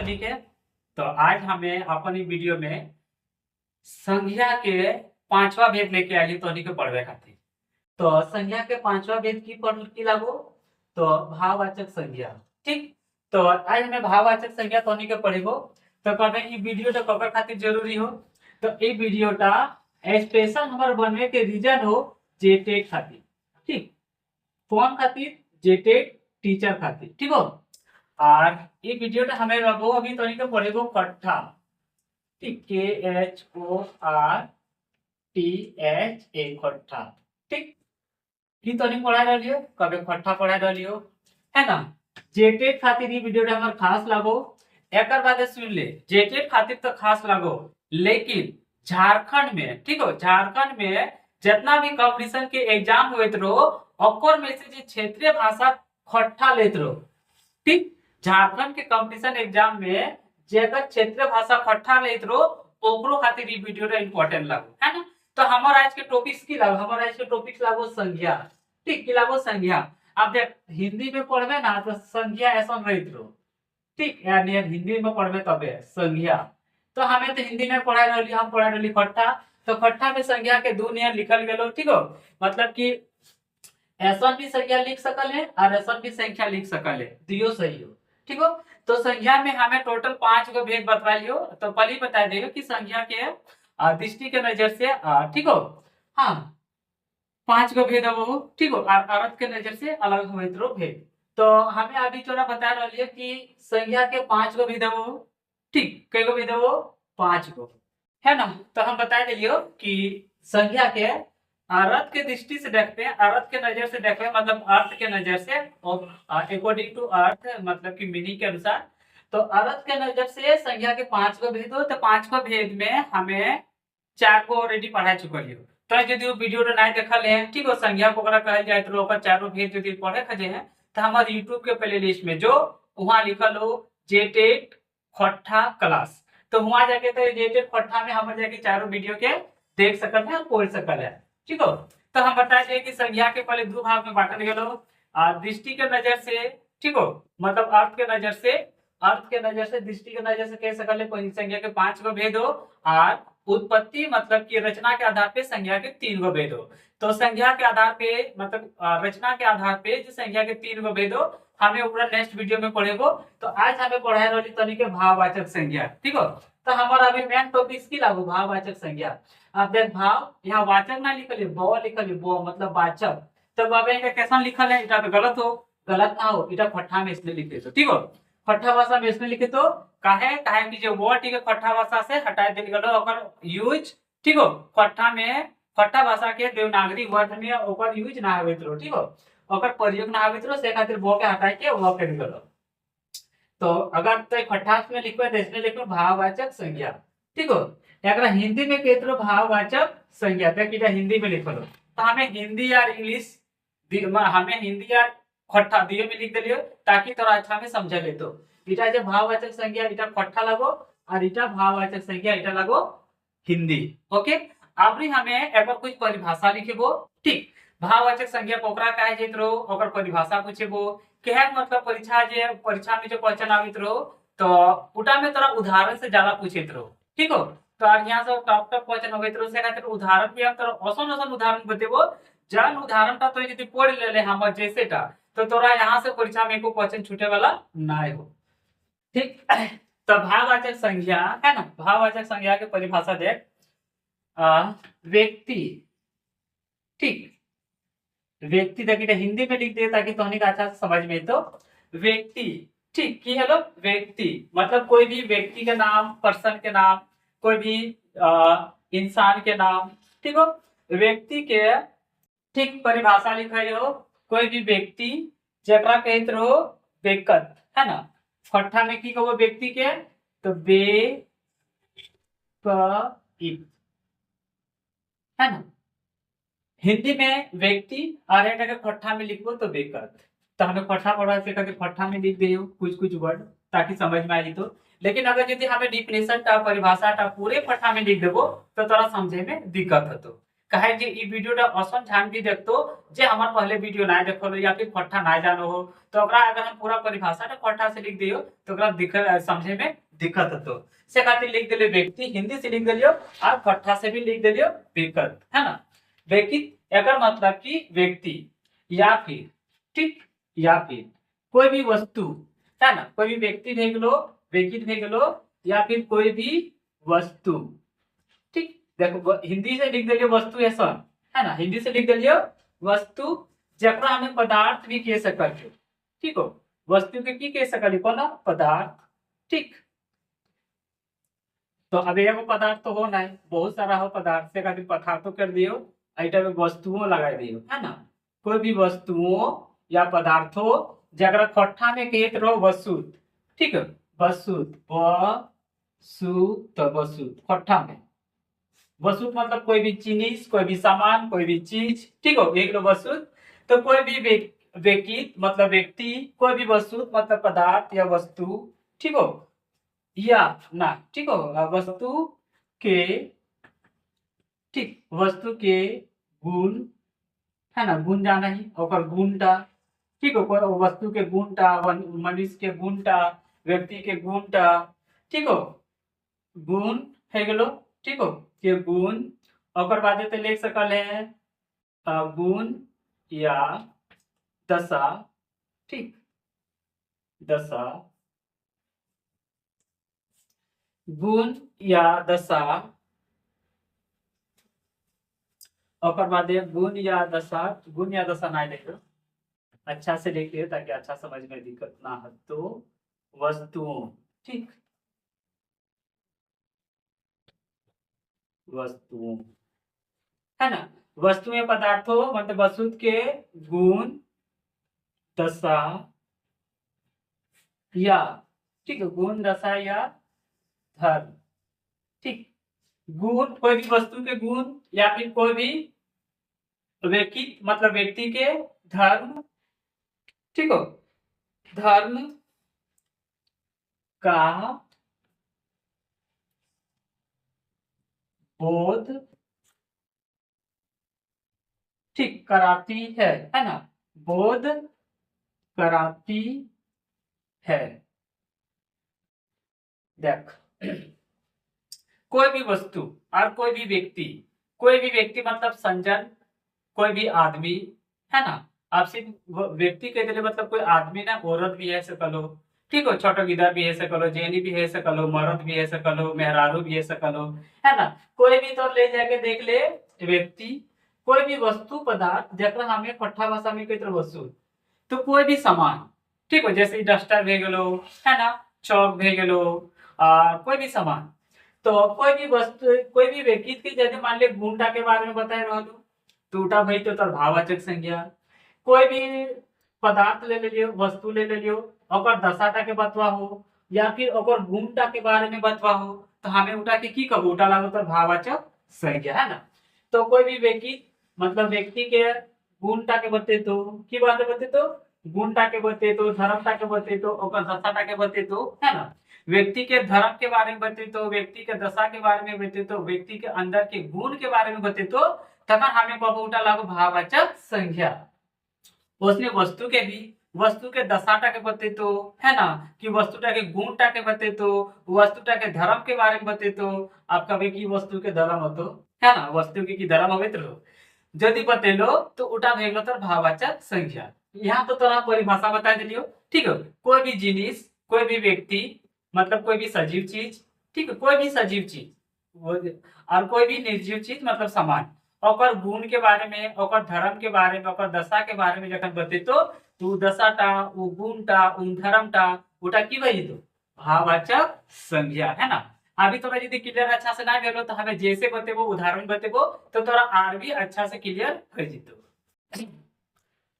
सभी के। तो आज हमें अपन इ वीडियो में संज्ञा के पांचवा भेद लेके आइली तोहनी के पढ़वे खातिर। तो संज्ञा के पांचवा भेद की लागो तो भाववाचक संज्ञा। ठीक, तो आज हमें भाववाचक संज्ञा तोहनी के पढ़ेबो। तो कबे इ वीडियो टा ककर खातिर जरूरी हो तो इ वीडियो टा स्पेशल हमर बनवे के रीजन हो जेटेट खातिर। ठीक, कौन खातिर? जेटेट टीचर खातिर। ठीक हो। और ये वीडियो टा हमें रखो अभी तो इनके पढ़ेगो कट्ठा। ठीक, KHORTHA कट्ठा। ठीक, की तो नहीं पढ़ा रहियो कबे कट्ठा पढ़ा रहियो है ना। जेटेट खातिर ये वीडियो टा हमर खास लागो। एकर बात सुन ले, जेटेट खातिर तो खास लागो, लेकिन झारखंड में, ठीक हो, झारखंड में जितना भी कंपटीशन के एग्जाम होत रहो ओकर में से क्षेत्रीय भाषा खट्ठा लेत रहो। ठीक, झारखंड के कंपटीशन एग्जाम में जेकर क्षेत्रीय भाषा खट्ठा लेत रहो ओकरो खातिर ई वीडियो रे इंपॉर्टेंट लागो है ना। तो हमर आज के टॉपिक्स की लागो, हमर आज के टॉपिक्स लागो संज्ञा। ठीक, की लागो संज्ञा। अब देख हिंदी में पढ़बे ना तो संज्ञा ऐसा रहित रहो। ठीक, यानी हिंदी में पढ़बे तबे संज्ञा। तो हमें तो हिंदी में पढ़ा रहली, हम पढ़ा रहली खट्ठा। तो खट्ठा में संज्ञा के दो नियर लिखल गेलो। ठीक हो, मतलब कि ऐसा भी संख्या लिख सकल है और ऐसा भी संख्या लिख सकल है, दियो सही हो। ठीक हो, तो संख्या में हमें टोटल 5 गो भेद बतवा लियो। तो पहले बता देगा कि संख्या के दृष्टि के नजर से ठीक हो, हाँ 5 गो भेद हो। ठीक हो, और अर्थ के नजर से अलग हो भेद। तो हमें अभी थोड़ा बता रही है कि संख्या के 5 गो भेद हो। ठीक, कई गो भेद हो? 5 गो है ना। तो हम बता दिलियो कि संख्या के अर्थ के दृष्टि से देखते हैं, अर्थ के नजर से देखते हैं, मतलब अर्थ के नजर से अकॉर्डिंग टू अर्थ, मतलब कि मीनिंग के अनुसार। तो अर्थ के नजर से संख्या के 5 गो भेद हो। तो 5 गो भेद में हमें 4 गो ऑलरेडी पढ़ा चुकल हो। तो यदि वो वीडियो नहीं देखल है, ठीक हो, संज्ञा को कहल जाए तो ओकर चारों भेद यदि पढ़े खजे हैं तो हमारे यूट्यूब के प्ले लिस्ट में जो वहां लिखल हो जेटेट खट्ठा क्लास, तो वहां जाके तो जेटेट खट्ठा में हम जाके चारों वीडियो के देख सकल है और पढ़ सकल है। ठीक हो, तो हम बताए थे कि संज्ञा के पहले दो भाग में बांटल गेलो, दृष्टि के नजर से, ठीक हो, मतलब अर्थ के नजर से, अर्थ के नजर से, दृष्टि के नजर से कह सकल है कोई संज्ञा के 5 गो भेद हो, और उत्पत्ति मतलब कि रचना के आधार पे संज्ञा के 3 गो भेद हो। तो संज्ञा के आधार पे मतलब रचना के आधार पे जो संज्ञा के 3 गो भेद हो हमें ऊपर नेक्स्ट वीडियो में पढ़ेगो। तो आज हमें पढ़ाए रही तनी के भाववाचक संज्ञा। ठीक हो, तो हमारा अभी मेन टॉपिक की लागू भाववाचक संज्ञा। अब देख भाव यहाँ वाचक ना लिखल है, ब लिखल है, ब मतलब वाचक। तो बाबे इनका कैसा लिखल है, इटा तो गलत हो, गलत ना हो, इटा खट्ठा में इसलिए लिखे तो। ठीक हो, खट्ठा भाषा में इसलिए लिखे तो काहे कि जो वर्ड ठीक है खट्ठा भाषा से हटा दिल गलो ओकर यूज। ठीक हो, खट्ठा में खट्ठा भाषा के देवनागरी वर्ड में ओकर यूज ना होइत रहो। ठीक हो, ओकर प्रयोग ना होइत रहो, से खातिर ब के हटाई के व के निकलो। तो अगर तो खट्ठा में लिखबे तो इसमें लिखो भाववाचक संज्ञा। ठीक हो, एकरा हिंदी में कहते रहो भाववाचक संज्ञा। तो हिंदी में लिखो तो हमें हिंदी या इंग्लिश, हमें हिंदी या खट्ठा दियो में लिख दिलियो ताकि थोड़ा अच्छा में समझ ले। तो इटा जो भाववाचक संज्ञा इटा खट्ठा लगो और इटा भाववाचक संज्ञा इटा लगो हिंदी। ओके, अब हमें एक बार कुछ परिभाषा लिखेबो। ठीक, भाववाचक संज्ञा कोकरा कहे जैत रहो ओकर परिभाषा पूछेबो। कहे मतलब परीक्षा में जो क्वेश्चन आवित रहो तो उटा में तोरा उदाहरण से ज्यादा पूछित रहो। ठीक हो, तो यहाँ से टॉप क्वेश्चन होइत रहो, से खातिर उदाहरण भी हम तोरा असन उदाहरण बतेबो जन उदाहरण ता तो यदि पढ़ लेले हम जैसे टा तो तोरा यहाँ से परीक्षा में एको क्वेश्चन छूटे वाला ना हो। ठीक, तो भाववाचक संज्ञा है ना, भाववाचक संज्ञा के परिभाषा देख, व्यक्ति। ठीक, व्यक्ति देखिए हिंदी में लिख दे ताकि तो अच्छा से समझ में। तो व्यक्ति, ठीक की हेलो व्यक्ति मतलब कोई भी व्यक्ति के नाम, पर्सन के नाम, कोई भी इंसान के नाम। ठीक हो, व्यक्ति के ठीक परिभाषा लिखाई हो, कोई भी व्यक्ति जकरा कहते रहो व्यक्ति है ना। खट्ठा में की कहो व्यक्ति के तो है ना। हिंदी में व्यक्ति और एक खट्ठा में लिखो तो व्यक्ति। तो हमें खट्ठा पढ़ा से खट्ठा में लिख दे कुछ वर्ड ताकि समझ में आई। तो लेकिन अगर यदि हमें डिफिनेशन टा परिभाषा टा पूरे खट्ठा में लिख देबो तो तोरा समझे में दिक्कत होतो। कहे जे ई वीडियोटा असन ध्यान भी देखतो जे हमार पहले वीडियो ना देखलो या फिर खट्ठा ना जानो हो तो ओकरा अगर हम पूरा परिभाषा खट्ठा से लिख दियो तो ओकरा समझे में दिक्कत हतो से खातिर लिख देलियो व्यक्ति हिंदी से लिख देलियो और खट्ठा से भी लिख देलियो विकल्प है ना। व्यक्ति एकर मतलब कि व्यक्ति या फिर ठीक या फिर कोई भी वस्तु है ना, कोई भी व्यक्ति भे गेलो व्यक्ति भे गेलो या फिर कोई भी वस्तु ठीक। देखो हिंदी से लिख दिलियो वस्तु ऐसा है ना, हिंदी से लिख दिलियो वस्तु जकरा हमें पदार्थ भी कह सकल छो ठीक हो, वस्तु के की कह सकल कोना पदार्थ ठीक। तो अब एगो पदार्थ तो हो नहीं बहुत सारा हो पदार्थ से खातिर पदार्थ तो कर दियो आइटा में वस्तुओं लगा दियो है ना, कोई भी वस्तुओं या पदार्थों जकरा खट्ठा में कहत रहो वसुत ठीक है, वसुत वसुत खट्ठा में वसुत मतलब कोई भी चीज कोई भी सामान कोई भी चीज ठीक हो एक वसुत। तो कोई भी व्यक्ति मतलब व्यक्ति कोई भी वस्तु मतलब पदार्थ या वस्तु ठीक हो या ना ठीक हो वस्तु के ठीक वस्तु के गुण है ना, गुण जाना ही और गुणटा ठीक हो, वस्तु के गुणटा मनुष्य के गुणटा व्यक्ति के गुणटा ठीक हो, गुण है गेलो ठीक हो के गुण और बाद तो लिख सकल है गुण या दशा ठीक, दशा गुण या दशा और बाद गुण या दशा ना लिखो अच्छा से लिखिए ताकि अच्छा समझ में दिक्कत ना हो। तो वस्तुओं ठीक, वस्तुओं है ना, वस्तुएं पदार्थों मतलब वस्तु के गुण दशा या ठीक है, गुण दशा या धर्म ठीक। गुण कोई भी वस्तु के गुण या फिर कोई भी व्यक्ति मतलब व्यक्ति के धर्म ठीक हो, धर्म का बोध ठीक कराती है ना, बोध कराती है। देख कोई भी वस्तु और कोई भी व्यक्ति मतलब संजन कोई भी आदमी है ना, आप सिर्फ व्यक्ति कह दिले मतलब कोई आदमी ना औरत भी है सकलो ठीक हो, छोटो गिदर भी है सकलो जेनी भी है सकलो मर्द भी है सकलो मेहरारू भी है सकलो है ना, कोई भी तो ले जाके देख ले व्यक्ति कोई भी वस्तु पदार्थ जकरा हमें पट्ठा भाषा में कहते वस्तु तो कोई भी सामान ठीक हो, जैसे डस्टर भे गेलो है ना, चौक भे गेलो कोई भी सामान तो कोई भी वस्तु कोई भी व्यक्ति के जैसे मान ले गुणटा के बारे में बताए रहलू टूटा भाई तो तर भाववाचक संज्ञा, कोई भी पदार्थ ले लियो वस्तु ले लियो और दशाटा के बतवा हो या फिर और गुणटा के बारे में बतवा हो तो हमें उठा के की कब उठा लागो तो भाववाचक संज्ञा है ना। तो कोई भी व्यक्ति मतलब व्यक्ति के गुणटा के बते तो की बात बते तो गुणटा के बते तो धर्मटा के बते तो और दशाटा के बते तो है ना, व्यक्ति के धर्म के बारे में बते तो व्यक्ति के दशा के बारे में बते तो व्यक्ति के अंदर के गुण के बारे में बते तो तब हमें कब उठा लागो भाववाचक संज्ञा। उसने वस्तु के भी वस्तु के दशाटा के बते तो है ना कि वस्तुटा के गुणटा के बते तो वस्तुटा के धर्म के बारे में बते तो आप कभी की वस्तु के धर्म हो तो है ना, वस्तु की धर्म हो तो यदि बतेलो तो उठा भेगलो तो भाववाचक संज्ञा। यहाँ तो तोरा परिभाषा बता दिलियो ठीक है, कोई भी जिनिस कोई भी व्यक्ति मतलब कोई भी सजीव चीज ठीक है, कोई भी सजीव चीज और कोई भी निर्जीव चीज मतलब सामान और गुण के बारे में और धर्म के बारे में और दशा के बारे में जखन बते तो दशाटा वो गुणटा उन धर्मटा उटा की वही तो भाववाचक संज्ञा है ना। अभी तोरा यदि क्लियर अच्छा से ना भेलो तो हमें जैसे बतेबो उदाहरण बतेबो तो तोरा आर भी अच्छा से क्लियर हो जितो।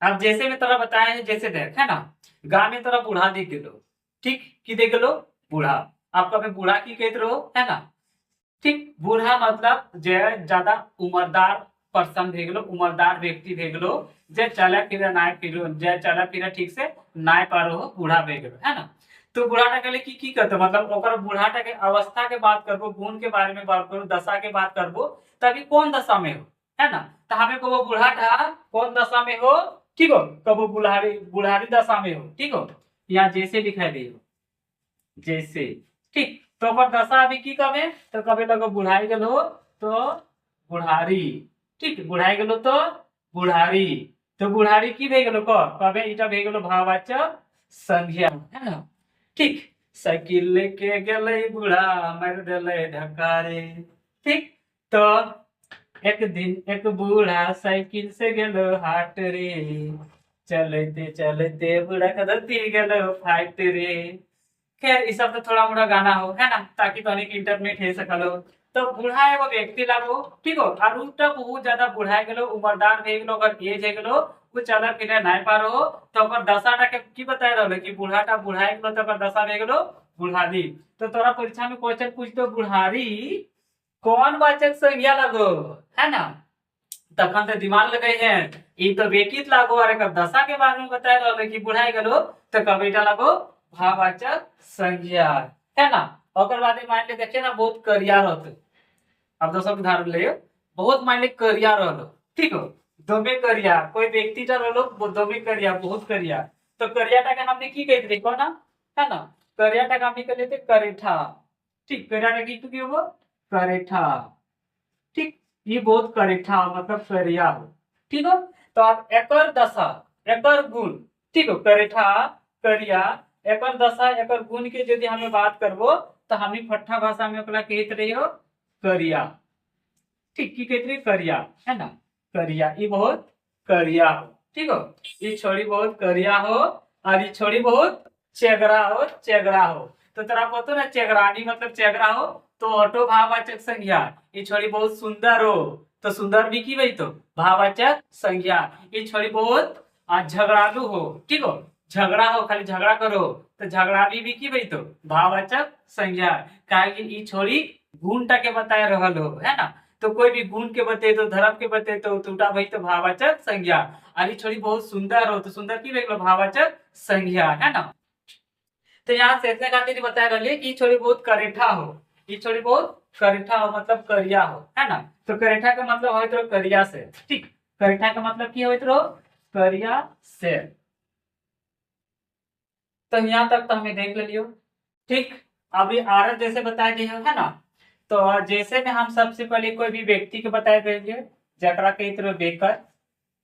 अब जैसे मैं तोरा बताया है जैसे देख है ना, गांव में तोरा बूढ़ा देख गेलो ठीक की देख गेलो बूढ़ा आपका में बूढ़ा की कहते रहो है ना ठीक, बूढ़ा मतलब जे ज्यादा उम्रदार पर्सन भे गेलो उम्रदार व्यक्ति भे गेलो जे चले फिरे नाय फिरो जे चले फिरे ठीक से नाय पारो हो बूढ़ा भे गेलो है ना। तो बूढ़ाटा के लिए की करते मतलब ओकर बूढ़ाटा के अवस्था के बात करबो गुण के बारे में बात करो दशा के बात करबो तभी कौन दशा में हो है ना। तो हमें कबो बुढ़ाटा कौन दशा में हो, ठीक हो, कबो बुढ़ारी बुढ़ारी दशा में हो, ठीक हो। यहाँ जैसे दिखाई दे जैसे, ठीक। तो ओकर दशा अभी की कबे, तो कबे लगो बुढ़ाई गेलो तो बुढ़ारी, ठीक, बुढ़ाई गेलो तो बुढ़ारी। तो बुढ़ारी की भे गेलो कबे इटा भे गेलो भाववाचक संज्ञा, है ना। ठीक, साइकिल लेके गेले बुढ़ा मार देले धक्का रे, ठीक। तो एक दिन एक बूढ़ा साइकिल से गेलो हाट रे, चलते चलते बूढ़ा का धरती गेलो फाट रे। खैर इस सब तो थोड़ा मोड़ा गाना हो, है ना, ताकि तनिक इंटरनेट है सकल हो। तो बूढ़ा एगो व्यक्ति लागो, ठीक हो, और उटा बहुत ज्यादा बुढ़ा गेलो, उम्रदार भे गेलो, अगर एज है गेलो कुछ चले फिरे नहीं पारो हो, तो ओकर दशाटा के की बताए रहलो कि बूढ़ाटा बुढ़ाई गेलो तो ओकर दशा भे गेलो बुढ़ारी। तो तोरा परीक्षा में क्वेश्चन पूछतो बुढ़ारी कौन वाचक संज्ञा लगो, है ना। तखन तो दिमाग लगे हैं, ई तो बेकित लागो और एकर दशा के बारे में बताए रहलो कि बुढ़ाई गेलो तो कबीटा लगो भाववाचक संज्ञा, है ना। ओकर बाद मान ले देखिए ना बहुत करिया रहते, अब दोस्तों उदाहरण ले, बहुत मान ले करिया रहलो, ठीक हो, दमे करिया कोई व्यक्ति टा रहलो दमे करिया बहुत करिया। तो करियाटा का हमने की कहते देखो ना, है ना। करियाटा का हमने कहते करेठा, ठीक, करियाटा की तो क्यों वो करेठा, ठीक। ये बहुत करेठा मतलब करिया हो, ठीक हो। तो आप एकर दशा एकर गुण, ठीक हो, करेठा करिया एकर दशा एकर गुण के यदि हमें बात करबो तो हमें फट्ठा भाषा में ओकरा कहत रहियो करिया, ठीक, की कहत रही करिया, है ना। करिया ये बहुत करिया हो, ठीक हो, ये छोड़ी बहुत करिया हो और ये छोड़ी बहुत चेगरा हो, चेगरा हो। तो तेरा पता ना चेगरानी मतलब चेगरा हो, तो ऑटो भाववाचक संज्ञा। ये छोड़ी बहुत सुंदर हो, तो सुंदर भी की भाई तो भाववाचक संज्ञा। ये छोड़ी बहुत झगड़ालू हो, ठीक हो, झगड़ा हो खाली झगड़ा करो तो झगड़ाली भी की भाई तो भाववाचक संज्ञा। काहे कि ई छोड़ी गुणटा के बताए रहल हो, है ना। तो कोई भी गुण के बते तो धर्म के बते तो टूटा भाई तो भाववाचक संज्ञा। अरे छोड़ी बहुत सुंदर हो तो सुंदर की भाई भाववाचक संज्ञा, है ना। तो यहाँ से इतने खातिर बताया रही कि छोड़ी बहुत करेठा हो, ये छोड़ी बहुत करेठा हो मतलब करिया हो, है ना। तो करेठा का मतलब होइत रहो करिया से, ठीक, करेठा का मतलब की होइत रहो करिया से। तो यहाँ तक तो हमें देख लियो, ठीक। अभी आरत जैसे बताया गया है ना, तो जैसे में हम सबसे पहले कोई भी व्यक्ति के बताए देंगे जकरा कहते रहो बेकर,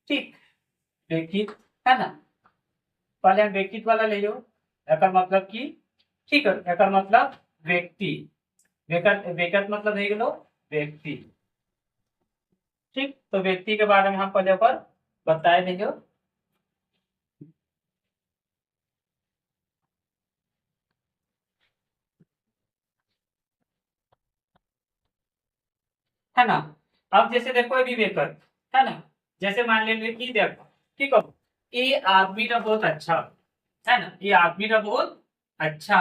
ठीक, व्यक्ति, है ना। पहले हम व्यक्ति वाला ले लो, एकर मतलब की, ठीक है, एकर मतलब व्यक्ति, बेकर बेकर मतलब है गेलो व्यक्ति, ठीक। तो व्यक्ति के बारे में हम पहले पर बताए देंगे, है ना। अब जैसे देखो अभी बेकर, है ना, जैसे मान लेंगे कि देखो, ठीक है, ये आदमी का बहुत अच्छा, है ना, ये आदमी का बहुत अच्छा,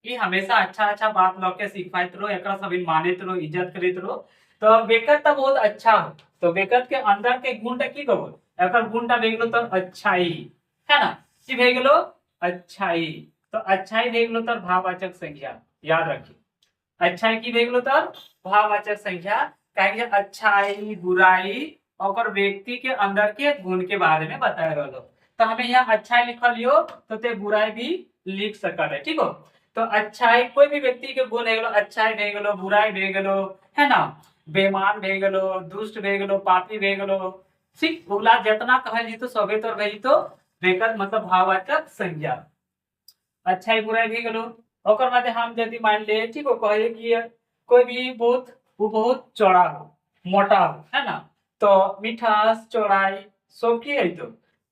ये हमेशा अच्छा अच्छा बात लोग के सिखाइत रहो, एकरा सभी मानित रहो, इज्जत करित रहो। तो बेकत तो बहुत अच्छा हो, तो बेकत के अंदर के गुण की कहो, एकर गुणटा भे गेलो तो अच्छाई, है ना, की भे गेलो अच्छाई। तो अच्छाई भे गेलो तो भाववाचक संज्ञा, याद रखिए, अच्छाई की भे गेलो तो भाववाचक संज्ञा। काहे कि अच्छाई बुराई और व्यक्ति के अंदर के गुण के बारे में बताया रहलो। तो हमें यहाँ अच्छाई लिखल लियो तो ते बुराई भी लिख सकल है, ठीक हो। तो अच्छाई कोई भी व्यक्ति के गुण है गेलो, अच्छाई भे गेलो बुराई भे गेलो, है ना, बेईमान भे गेलो दुष्ट भे गेलो पापी भे गेलो, ठीक, बोला जितना कहल जी तो सबे तो रही तो बेकर मतलब भाववाचक संज्ञा। अच्छाई बुराई भे गेलो, ओकर बाद हम यदि मान ले, ठीक हो, कहे कि कोई भी बहुत वो बहुत चौड़ा हो मोटा हो, है ना, तो मिठास चौड़ाई सब की है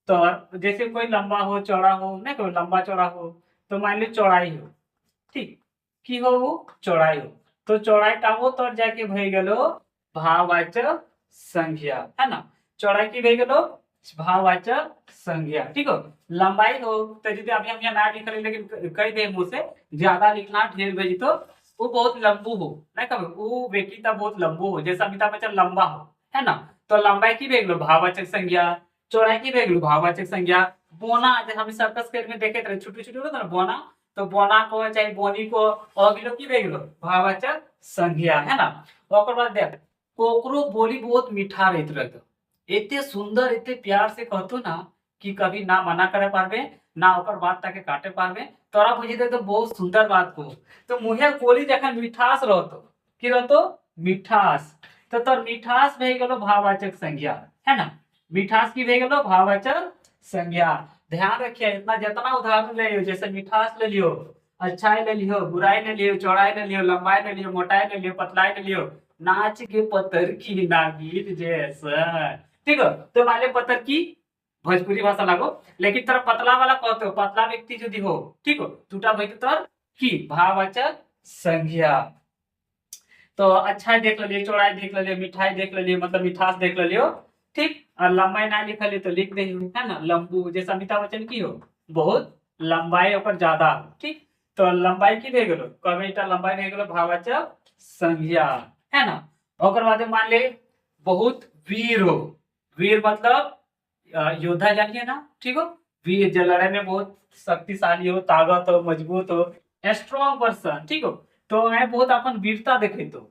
तो जैसे कोई लंबा हो चौड़ा हो ना, कोई लंबा चौड़ा हो, तो मान ली चौड़ाई हो, ठीक, की हो वो चौड़ाई हो, तो चौड़ाई टावो तो जाके भई गेलो भाववाचक संज्ञा, है ना। चौड़ाई की भई गेलो भाववाचक संज्ञा, ठीक हो। लंबाई हो तो यदि अभी हम यहाँ ना लिख रहे लेकिन कह दे मुंह से ज्यादा लिखना ढेर भेजी तो वो बहुत लंबू हो, नहीं कभी वो व्यक्ति बहुत लंबू हो, जैसे अमिताभ बच्चन लंबा हो, है ना। तो लंबाई की भेगलो भाववाचक संज्ञा, चौड़ाई की भेगलो भाववाचक संज्ञा। बोना जैसे हम सर्कस खेल में देखे थे छोटे छोटे होता ना बोना, तो बोना को चाहे बोनी को अगिलो की भेगलो भाववाचक संज्ञा, है ना। ओकर बाद देख ओकरो बोली बहुत मीठा रहत रहतो, एते सुंदर एते प्यार से कहतो ना कि कभी ना मना करे पारबे ना ओकर बात ताके काटे पारबे, तोरा बुझी दे तो बहुत सुंदर बात को। तो मुहे बोली जखन मिठास रहतो कि रहतो मिठास, तो तोर मिठास भे गेलो भाववाचक संज्ञा, है ना। मिठास की भे गेलो भाववाचक संज्ञा। ध्यान रखिए इतना जितना उदाहरण ले लियो, जैसे मिठास ले लियो, अच्छाई ले लियो, बुराई ले लियो, चौड़ाई ले लियो, लंबाई ले लियो, मोटाई ले लियो, पतलाई ले लियो, नाच के पत्थर की ना गीत जैसा, ठीक है। तो मान लियो पत्थर की भोजपुरी भाषा लागो, लेकिन तरह पतला वाला कहते हो, पतला व्यक्ति यदि हो, ठीक हो, टूटा भाई तर की भाववाचक संज्ञा। तो अच्छाई देख लियो, चौड़ाई देख लियो, मिठाई देख लियो, मतलब मिठास देख लियो, ठीक। और लंबाई ना लिखल तो लिख दे, है ना। लंबू जैसे अमिताभ बच्चन की हो, बहुत लंबाई ऊपर ज्यादा, ठीक। तो लंबाई की भे गेलो, कभी इटा लंबाई भे गेलो भाववाचक संज्ञा, है ना। ओकर बाद मान ले बहुत वीर हो, वीर मतलब योद्धा जानिए ना, ठीक हो। वीर जो लड़ाई में बहुत शक्तिशाली हो, ताकत हो, मजबूत हो, स्ट्रॉन्ग पर्सन, ठीक हो। तो मैं बहुत अपन वीरता देखे तो,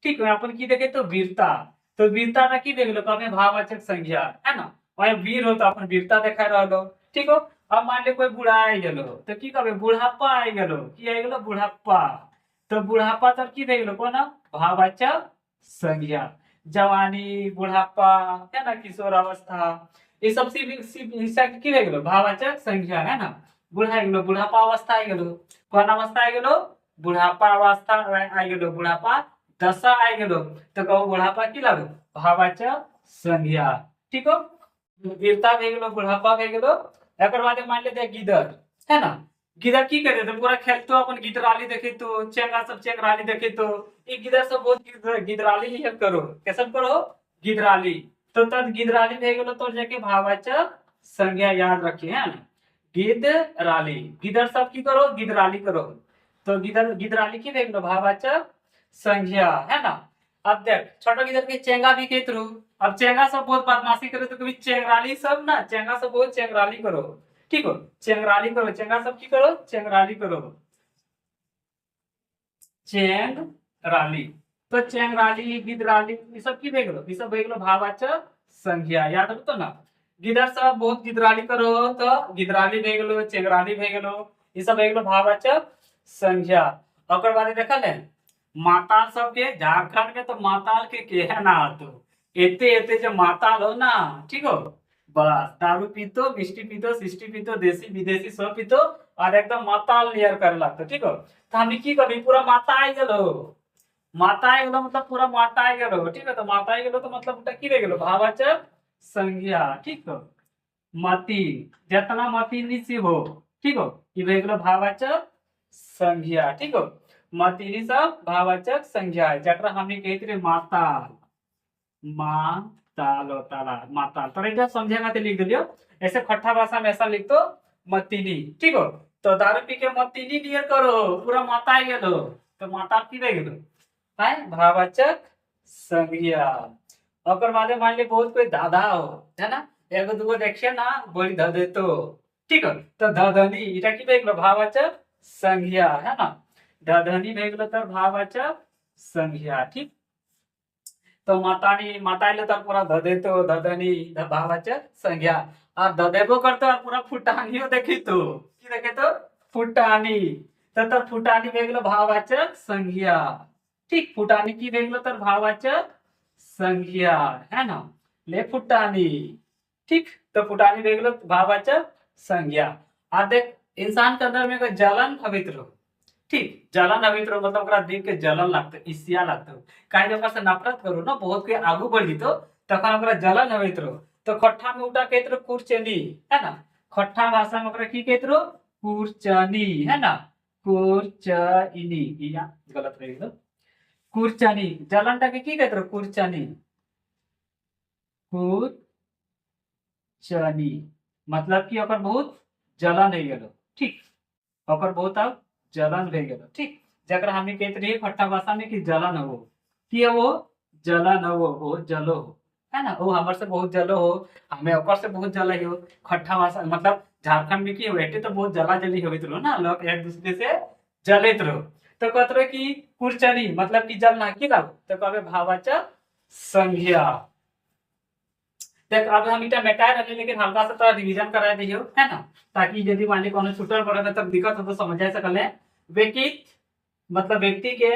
ठीक है, अपन की देखे तो वीरता। तो वीरता ना की देख लो कभी भाववाचक संज्ञा, है ना। वही वीर हो तो अपन वीरता देखा रहो, ठीक हो। अब मान ले कोई बूढ़ा आई गेलो तो की कहबे बुढ़ापा आई गेलो, की आई गेलो बुढ़ापा। तो बुढ़ापा तर की देख लो कोन भाववाचक संज्ञा। जवानी, बुढ़ापा, है ना, किशोर अवस्था, ये सब की रह गेलो भाववाचक संज्ञा, है ना। बुढ़ा गेलो बुढ़ापा अवस्था आई गेलो, कौन अवस्था आई गेलो बुढ़ापा अवस्था आई गेलो, बुढ़ापा दशा आई गेलो। तो कहो बुढ़ापा की लागो भाववाचक संज्ञा, ठीक हो। वीरता भे गेलो, बुढ़ापा भे गेलो। एकर बाद मान ले दे गिदड़, है ना। गिदड़ की करे तो पूरा खेलतो अपन गिदराली देखे तो, चेंगा सब चेंगराली देखे तो, ये गिदड़ सब बहुत गिदराली ही करो, कैसन करो गिदराली। तो तब गिदराली भे गेलो तो जाके भाववाचक संज्ञा याद रखिए, है ना। गिदराली, गिदड़ सब की करो गिदराली करो। तो गिदराली की भे गेलो भाववाचक संज्ञा, है ना। अब देख छोटा गिदड़ के चेंगा भी के थ्रू, अब चेंगा सब बहुत बदमाशी करे तो कभी चेंगराली सब ना, चेंगा सब बहुत चेंगराली करो, ठीक हो। चेंगराली करो, चेंगा सब की करो चेंगराली करो, चेंगराली। तो चेंगराली, गिदराली, ये सब की भेगलो, ये सब भेगलो भाववाचक संज्ञा, याद रखतो ना। गिदड़ सब बहुत गिदराली करो तो गिदराली भेगलो, चेंगराली भेगलो, ये सब भेगलो भाववाचक संज्ञा। ओकर बाद देखल है माताल सब के, झारखंड में तो माताल के है ना, तो एते एते जो माताल हो ना, ठीक हो, बस दारू पीतो, मिष्टी पीतो, सिष्टी पीतो, देसी विदेशी सब पीतो और एकदम माताल नियर कर लगतो, ठीक हो। तो हम की कभी पूरा माता आई गेलो, माता आई गेलो मतलब पूरा माता आई गेलो, ठीक है। तो माता आई गेलो तो मतलब उटा की रह गेलो भाववाचक संज्ञा, ठीक हो। मती, जितना मती निसी हो, ठीक हो, ये रह गेलो भाववाचक संज्ञा, ठीक हो। मती सब भाववाचक संज्ञा है, जकरा हमनी कहते रहे माताल, माताल ताला माताल। तो एक समझे खातिर लिख दिलियो, ऐसे खट्टा भाषा में ऐसा लिख दो मतीनी, ठीक हो। तो दारू पी के मतीनी नियर करो, पूरा माता आई गेलो तो माता की रह गेलो, है भाववाचक संज्ञा। ओकर बाद मान ले बहुत कोई दादा हो, है ना, एगो दूगो देखिए ना बोली ध दे तो, ठीक है। तो धधनी इटा की रह गेलो भाववाचक संज्ञा, है ना। धधनी रह गेलो तो भाववाचक संज्ञा, ठीक। तो मातानी माताइले तर पूरा धदेतो, धधनी भाववाचक संज्ञा। और धदेबो करतो और पूरा फुटानियो देखितो, की देखेतो फुटानी। तर फुटानी भे गेलो भाववाचक संज्ञा, ठीक। फुटानी की भे गेलो तर भाववाचक संज्ञा, है ना। ले फुटानी, ठीक। तो फुटानी भे गेलो भाववाचक संज्ञा। आ देख इंसान के अंदर में कोई जलन भवित रहो, ठीक। जलन अभित रहो मतलब ओकरा देख के जलन लगते, ईर्ष्या लगते, काहे ओकरा से नफरत करो ना, बहुत कोई आगू बढ़ जीतो तखन ओकरा जलन अभित रहो। तो खट्टा में उटा कहत रहो कुरचनी, है ना। खट्टा भाषा में ओकरा की कहत रहो कुरचनी, है ना, कुरचनी, या गलत रह गेलो कुरचनी। जलन टा के की कहत रहो कुरचनी, कुरचनी मतलब कि ओकर बहुत जलन है गेलो, ठीक। ओकर बहुत अब जलन भे गेलो, ठीक। जकरा हमनी कहत रही खट्टा भाषा में कि जलन हो, कि वो जलन हो जलो हो, है ना। वो हमर से बहुत जलो हो, हमें ओकर से बहुत जले हो। खट्टा भाषा मतलब झारखंड में की हो एटे तो बहुत जला जली होइत रहो ना, लोग एक दूसरे से जलित रहो। तो कहत रहो कि कुरचनी मतलब कि जलना की लागो, तो कहबे भाववाचक संज्ञा। देख अब हम इटा मेटा रहे लेकिन हल्का सा थोड़ा रिवीजन करा दियो है ना, ताकि यदि मान ली कोनो छूटल पड़े तब दिक्कत हो तो समझ जा सकले। व्यक्ति मतलब व्यक्ति के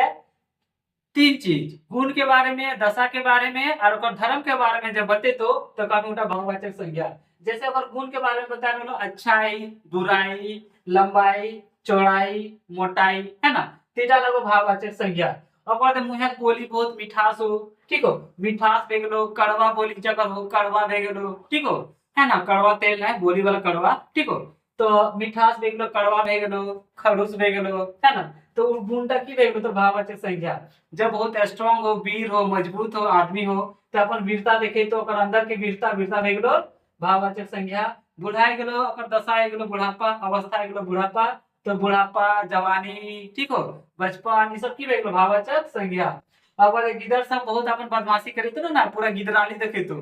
तीन चीज, गुण के बारे में, दशा के बारे में और ओकर धर्म के बारे में जब बते तो कहबे उटा भाववाचक संज्ञा। जैसे अगर गुण के बारे में बता रहे अच्छाई, बुराई, लंबाई, चौड़ाई, मोटाई है ना, तीटा लगो भाववाचक संज्ञा। अब बात मुहे बोली बहुत मिठास हो, ठीक हो, मिठास भे गेलो, कड़वा बोली जगह हो कड़वा भे गेलो, ठीक हो है ना, कड़वा तेल है बोली वाला कड़वा, ठीक हो, तो मिठास भे गेलो, कड़वा भे गेलो, खड़ूस भे गेलो है ना, तो गुणटा की भे गेलो तो भाववाचक संज्ञा। जब बहुत स्ट्रांग हो, वीर हो, मजबूत हो आदमी हो तो अपन वीरता देखे तो ओकर अंदर के वीरता वीरता भे गेलो भाववाचक संज्ञा। बुढ़ाई गेलो ओकर दशा है गेलो बुढ़ापा, अवस्था है गेलो बुढ़ापा, तो बुढ़ापा, जवानी, ठीक हो, बचपन, ये सब की भे गेलो भाववाचक संज्ञा। अब गिदड़ सब बहुत अपन बदमाशी करे तो ना पूरा गिदराली देखे तो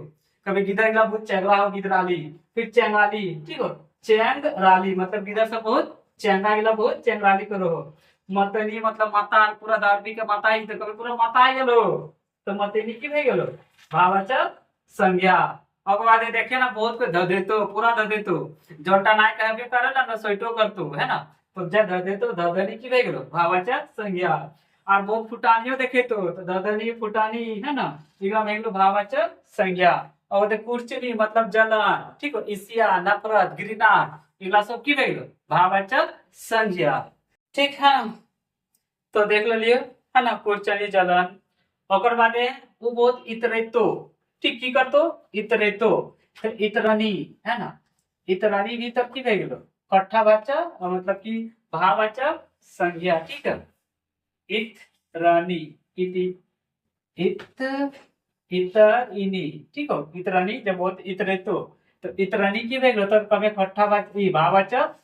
कभी गिदड़ गेला बहुत चेंगरा हो गिदराली, फिर चेंगाली, ठीक हो, चेंगराली मतलब गिदड़ सब बहुत चेंगा गेला बहुत चेंगराली करो हो। मतनी मतलब माता, पूरा दार्मी के माता ही तो कभी पूरा माता ही गेलो तो मतनी की भे गेलो भाववाचक संज्ञा। अब बाद देखे ना बहुत को ध देतो पूरा ध देतो, जोटा ना कहबे करला ना सोइटो करतो है ना, तो जब ध देतो धधनी की भे गेलो भाववाचक संज्ञा। और बहुत फुटानियो देखे तो धधनी फुटानी है ना, इगा भे गेलो भाववाचक संज्ञा। और दे कुर्चनी मतलब जलन, ठीक हो, ईर्ष्या, नफरत, घृणा, इगला सब की भे गेलो भाववाचक संज्ञा। ठीक है, तो देख लियो है ना, कुर्चनी जलन। ओकर बादे वो बहुत इतरेतो, ठीक की करतो इतरेतो, तो इतरनी है ना, इतरनी भी तब की भे गेलो कट्ठावाचक मतलब की भाववाचक संज्ञा, ठीक है। इतरनी इति इत इतरनी, ठीक हो, इतरनी जब बहुत इतरेतो तो इतरनी की भे गेलो तब कबे कट्ठावाचक भाववाचक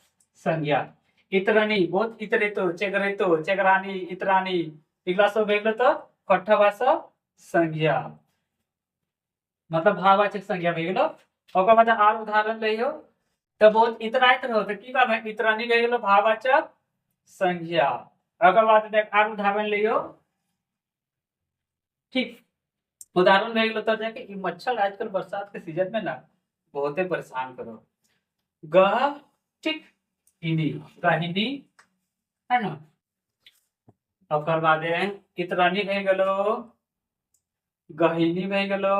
संज्ञा। इतरनी बहुत इतरेतो, चेगरेतो, चेगरानी, इतरानी, इगला सब भे गेलो तो कट्ठावाचक संज्ञा मतलब भाववाचक संज्ञा भे गेलो। ओकर बाद आर उदाहरण लइयो तो बहुत इतराइत रहो तो की बात है इतरानी भे गेलो भाववाचक संज्ञा। ओकर बाद देख आर उदाहरण लइयो, ठीक, उदाहरण भे गेलो तो जाके ई मच्छर आजकल बरसात के सीजन में ना बहुते परेशान करो। गह, ठीक, हिनी गहिनी है ना। ओकर बाद इतरानी भे गेलो, गहिनी भे गेलो,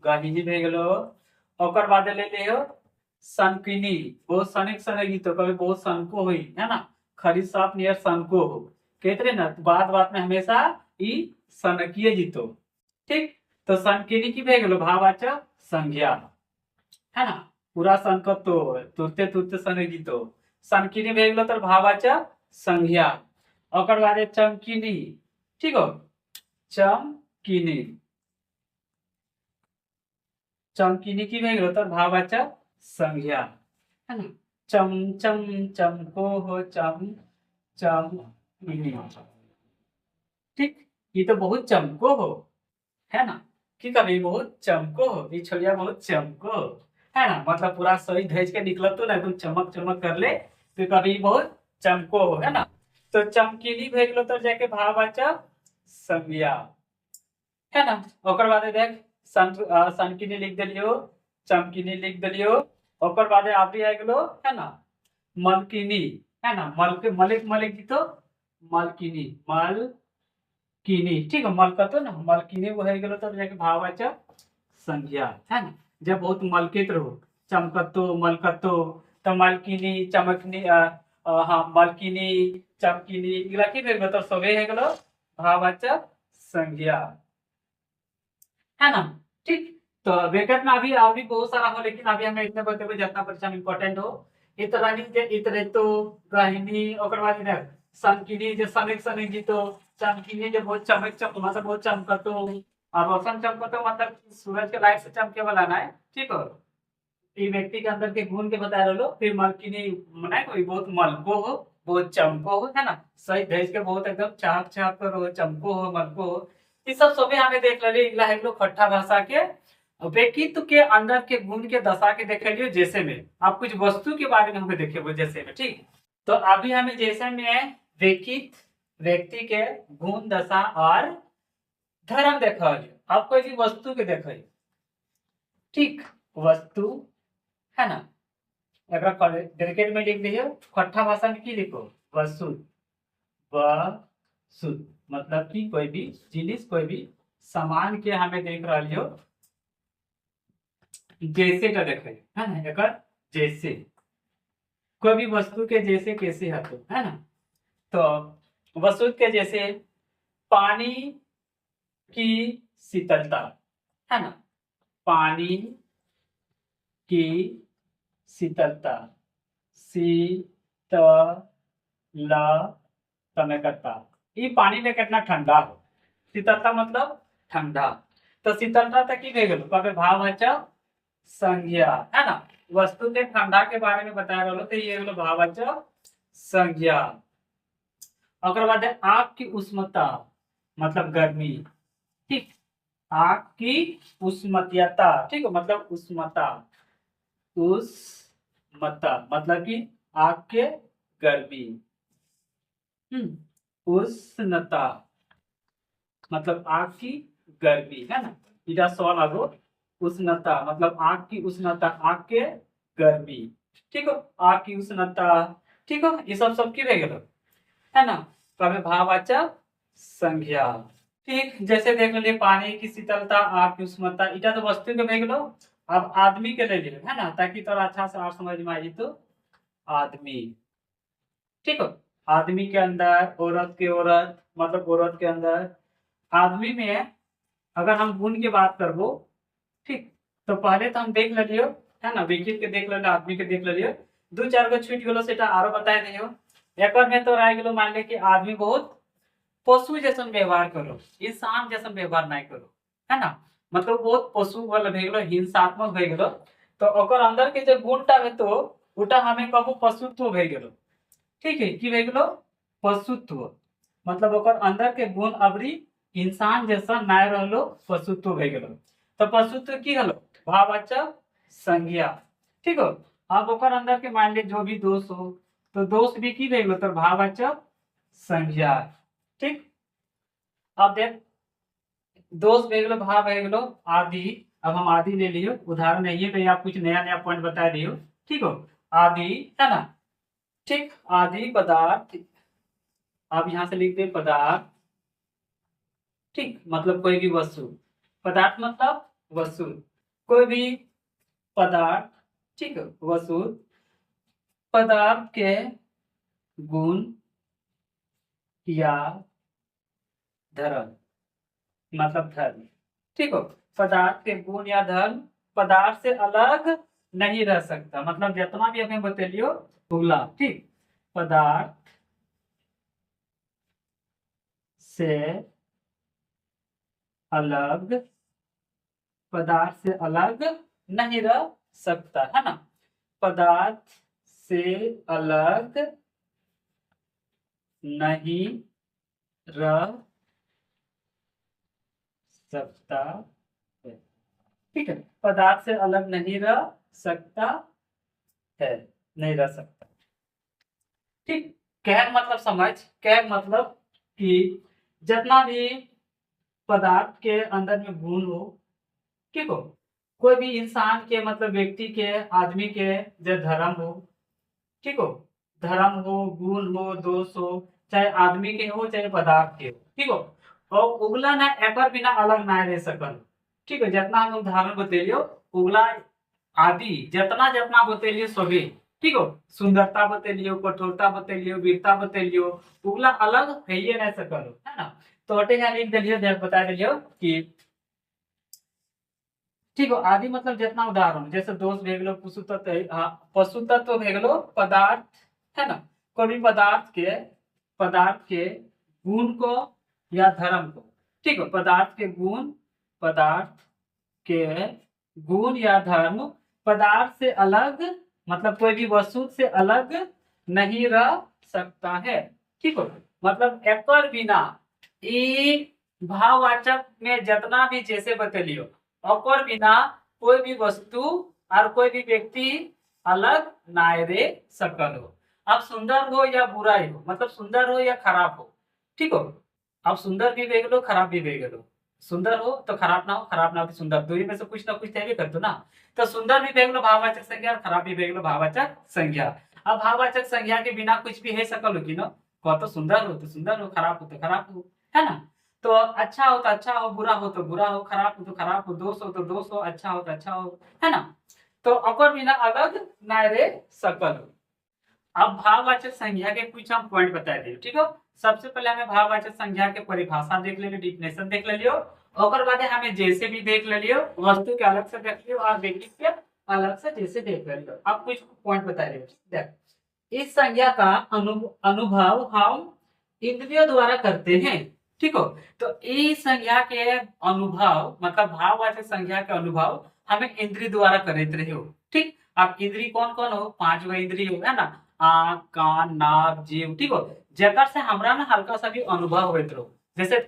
गहिनी भे गेलो। ओकर बाद ले लियो सनकिनी, बहुत सनक सनगी तो कभी बहुत सनको हुई है ना, खरी सांप नियर सनको हो, कहते ना बात बात में हमेशा ई सनकिए जीतो, ठीक, तो सनकिनी की भे गेलो भाववाचक संज्ञा है ना, पूरा सनकतो तुरते तुरते सनक जीतो, सनकिनी भे गेलो तो भाववाचक संज्ञा। ओकर बाद चमकीनी, ठीक हो, चमकीनी, चमकीनी की भे गेलो तो भाववाचक संज्ञा है ना। चम चम चमको हो चम चमकीनी, ठीक, ये तो बहुत चमको हो है ना, कि कभी बहुत चमको हो, ये छोरिया बहुत चमको है ना, मतलब पूरा सही धज के निकलत तो ना एकदम चमक चमक कर ले तो कभी बहुत चमको हो है ना, तो चमकीनी भे गेलो तो जाके भाववाचक संज्ञा है ना। ओकर बाद देख सनकिनी लिख देलियो, चमकीनी लिख देलियो। ओकर बाद आबरी आ गेलो है ना मलकिनी है ना, मलक मलिक मलिक तो मलकिनी मलकिनी, ठीक है, मलकतो ना मलकिनी वो है गेलो तब जाके भाववाचक संज्ञा है ना। जब बहुत मलकित रहो चमकतो मलकतो तो मलकिनी चमकनी हाँ मलकिनी चमकीनी इगला की भे गेलो तो सबे है गेलो भाववाचक संज्ञा है ना, ठीक। तो ब्रैकेट में अभी बहुत सारा हो लेकिन अभी हमें इतने बतेबे जितना परीक्षा में इंपॉर्टेंट हो। इतरानी जे इतरेतो, गहिनी, ओकर बाद देख सनकिनी जे सनक सनगी तो, चमकीनी जे बहुत चमक चमक मतलब बहुत चमकतो, और रोशन चमकतो मतलब सूरज के लाइट से चमके वाला ना है, ठीक हो। ई व्यक्ति के अंदर के गुण के बता रहे लो, फिर मलकिनी मने कोई बहुत मलको हो, बहुत चमको हो है ना, सही भेज के बहुत एकदम चाक चाक करो चमको हो मलको हो, ये सब सभी हमें देख ले इगला है लोग खट्टा भाषा के व्यक्तित्व के अंदर के गुण के दशा के देख लियो। जैसे में आप कुछ वस्तु के बारे में हमें देखे वो जैसे में, ठीक, तो अभी हमें जैसे में व्यक्तित्व व्यक्ति के गुण दशा और धर्म देखा आप कोई भी वस्तु के देखे, ठीक, वस्तु है ना, एक ब्रैकेट में लिख दियो, खट्टा भाषा में की लिखो, वस्तु, वस्तु मतलब कि कोई भी जिनिस, कोई भी सामान के हमें देख रहा लियो, जैसे का देखे है ना, एक जैसे कोई भी वस्तु के जैसे कैसे है तो, है ना, तो वस्तु के जैसे पानी की शीतलता, है ना, पानी की शीतलता, शीतलता, ये पानी में कितना ठंडा हो, शीतलता मतलब ठंडा, तो शीतलता तक की भेगल कबे भाववाचक संज्ञा, है ना, वस्तु के ठंडा के बारे में बताया गया तो ये भाववाचक संज्ञा। अगर बाद आग की उष्णता मतलब गर्मी, ठीक, आग की उष्णता, ठीक है, मतलब उष्णता, उष्णता मतलब कि आग के गर्मी, उष्णता मतलब आग की गर्मी, है ना, इधर सवाल आगो, उष्णता मतलब आग की उष्णता, आग के गर्मी, ठीक हो, आग की उष्णता, ठीक हो, ये सब की रह गए, है ना, कभी भाववाचक संज्ञा, ठीक, जैसे देख लीजिए पानी की शीतलता, आग की उष्णता, इटा तो वस्तु के भेज लो, अब आदमी के ले लियो, है ना, ताकि थोड़ा अच्छा से और समझ में आई, तो आदमी, ठीक हो, आदमी के अंदर, औरत के औरत मतलब औरत के अंदर, आदमी में अगर हम गुण की बात करबो, ठीक, तो पहले तो हम देख लियो, है ना, व्यक्ति के देख लियो, आदमी के देख लियो, दो चार गो छूट गेलो सेटा आरो बताए दियो, एक में तो रह गेलो, मान ले कि आदमी बहुत पशु जैसन व्यवहार करो, इंसान जैसन व्यवहार नहीं करो, है ना, मतलब बहुत पशु वाला भे गेलो, हिंसात्मक भे गेलो, तो ओकर अंदर के जो गुणटा में तो उटा हमें कबो पशुत्व भे गेलो, ठीक है, की भे गेलो पशुत्व, मतलब ओकर अंदर के गुण अबरी इंसान जैसा नहीं रहलो, पशुत्व भे गेलो, तो पशुत्व की हलो भाववाचक संज्ञा, ठीक हो, अब ओकर अंदर के मान ले जो भी दोष हो, तो दोष भी की भे गेलो तो भाववाचक संज्ञा, ठीक, अब देख दोष भे गेलो, भाव भे गेलो, आदि, अब हम आदि ले लियो, उदाहरण है ये, तो आप कुछ नया नया पॉइंट बता दियो, ठीक हो, आदि, है ना, ठीक, आदि पदार्थ, आप यहां से लिख दे पदार्थ, ठीक, मतलब कोई भी वस्तु, पदार्थ मतलब वस्तु, कोई भी पदार्थ, ठीक है, वस्तु, पदार्थ के गुण या धर्म मतलब धर्म, ठीक हो, पदार्थ के गुण या धर्म पदार्थ से अलग नहीं रह सकता, मतलब जितना भी हमें बतेलियो उगला, ठीक, पदार्थ से अलग, पदार्थ से अलग नहीं रह सकता, है ना, पदार्थ से अलग नहीं रह सकता है, ठीक है, पदार्थ से अलग नहीं रह सकता है, नहीं रह सकता, ठीक, कह मतलब समझ, कह मतलब कि जितना भी पदार्थ के अंदर में गुण हो, ठीक हो, कोई भी इंसान के मतलब व्यक्ति के, आदमी के जो धर्म हो, ठीक हो, धर्म हो, गुण हो, दोष हो, चाहे आदमी के हो चाहे पदार्थ के हो, ठीक हो, और उगला ना एक बिना अलग ना रह सकल, ठीक है, जितना हम उदाहरण बतेलियो उगला आदि जितना जितना बतेलियो सभी, ठीक हो, सुंदरता बतेलियो, कठोरता बतेलियो, वीरता बतेलियो, उगला अलग है ये नहीं सकल, है ना, तो अटे यहाँ लिख दिलियो, बता दिलियो कि ठीक हो, आदि मतलब जितना उदाहरण, जैसे दोष भेगलो, पशु तत्व, पशु तत्व भेगलो पदार्थ, है ना, कोई भी पदार्थ के गुण को या धर्म को, ठीक है, पदार्थ के गुण, पदार्थ के गुण या धर्म पदार्थ से अलग, मतलब कोई भी वस्तु से अलग नहीं रह सकता है, ठीक हो, मतलब एक बिना ई भाववाचक में जितना भी जैसे बतेलियो, और बिना कोई भी वस्तु और कोई भी व्यक्ति अलग ना रह सकल हो, अब सुंदर हो या बुराई हो, मतलब सुंदर हो या खराब हो, ठीक हो, अब सुंदर भी भेज लो, खराब भी भेज लो, सुंदर हो तो खराब ना हो, खराब ना हो तो सुंदर, दोई में से कुछ ना कुछ तय करतो ना। तो सुंदर भी भेगलो भाववाचक संज्ञा और खराब भी भेगलो भाववाचक संज्ञा। अब भाववाचक संज्ञा के बिना कुछ भी है सकल हो कि न, कह तो सुंदर हो तो सुंदर हो, खराब हो तो खराब हो, है ना। तो अच्छा हो तो अच्छा हो, बुरा हो तो बुरा हो, खराब हो तो खराब हो, दोष हो तो दोष हो, अच्छा हो तो अच्छा हो, है ना। तो ओकर बिना अलग ना रह सकल हो। अब भाववाचक संज्ञा के कुछ हम पॉइंट बता दिए, ठीक है। सबसे पहले हमें भाववाचक संज्ञा के परिभाषा देख ले लियो, डिफिनेशन देख ले लियो। ओकर बाद हमें जैसे भी देख ले लियो, वस्तु के अलग से देख लियो और व्यक्ति के अलग से जैसे देख ले लियो। अब कुछ पॉइंट बता लियो, देख। इस संज्ञा का अनुभव हम इंद्रियों द्वारा करते हैं, ठीक हो। तो इस संज्ञा के अनुभव मतलब भाववाचक संज्ञा के अनुभव हमें इंद्रिय द्वारा करते रहे हो, ठीक। अब इंद्रिय कौन कौन हो, 5 गो इंद्रिय हो, है ना। आँख, कान, नाक, जीभ, ठीक हो। जेकर से हमरा ना हल्का सा भी अनुभव होइत रहो, जैसे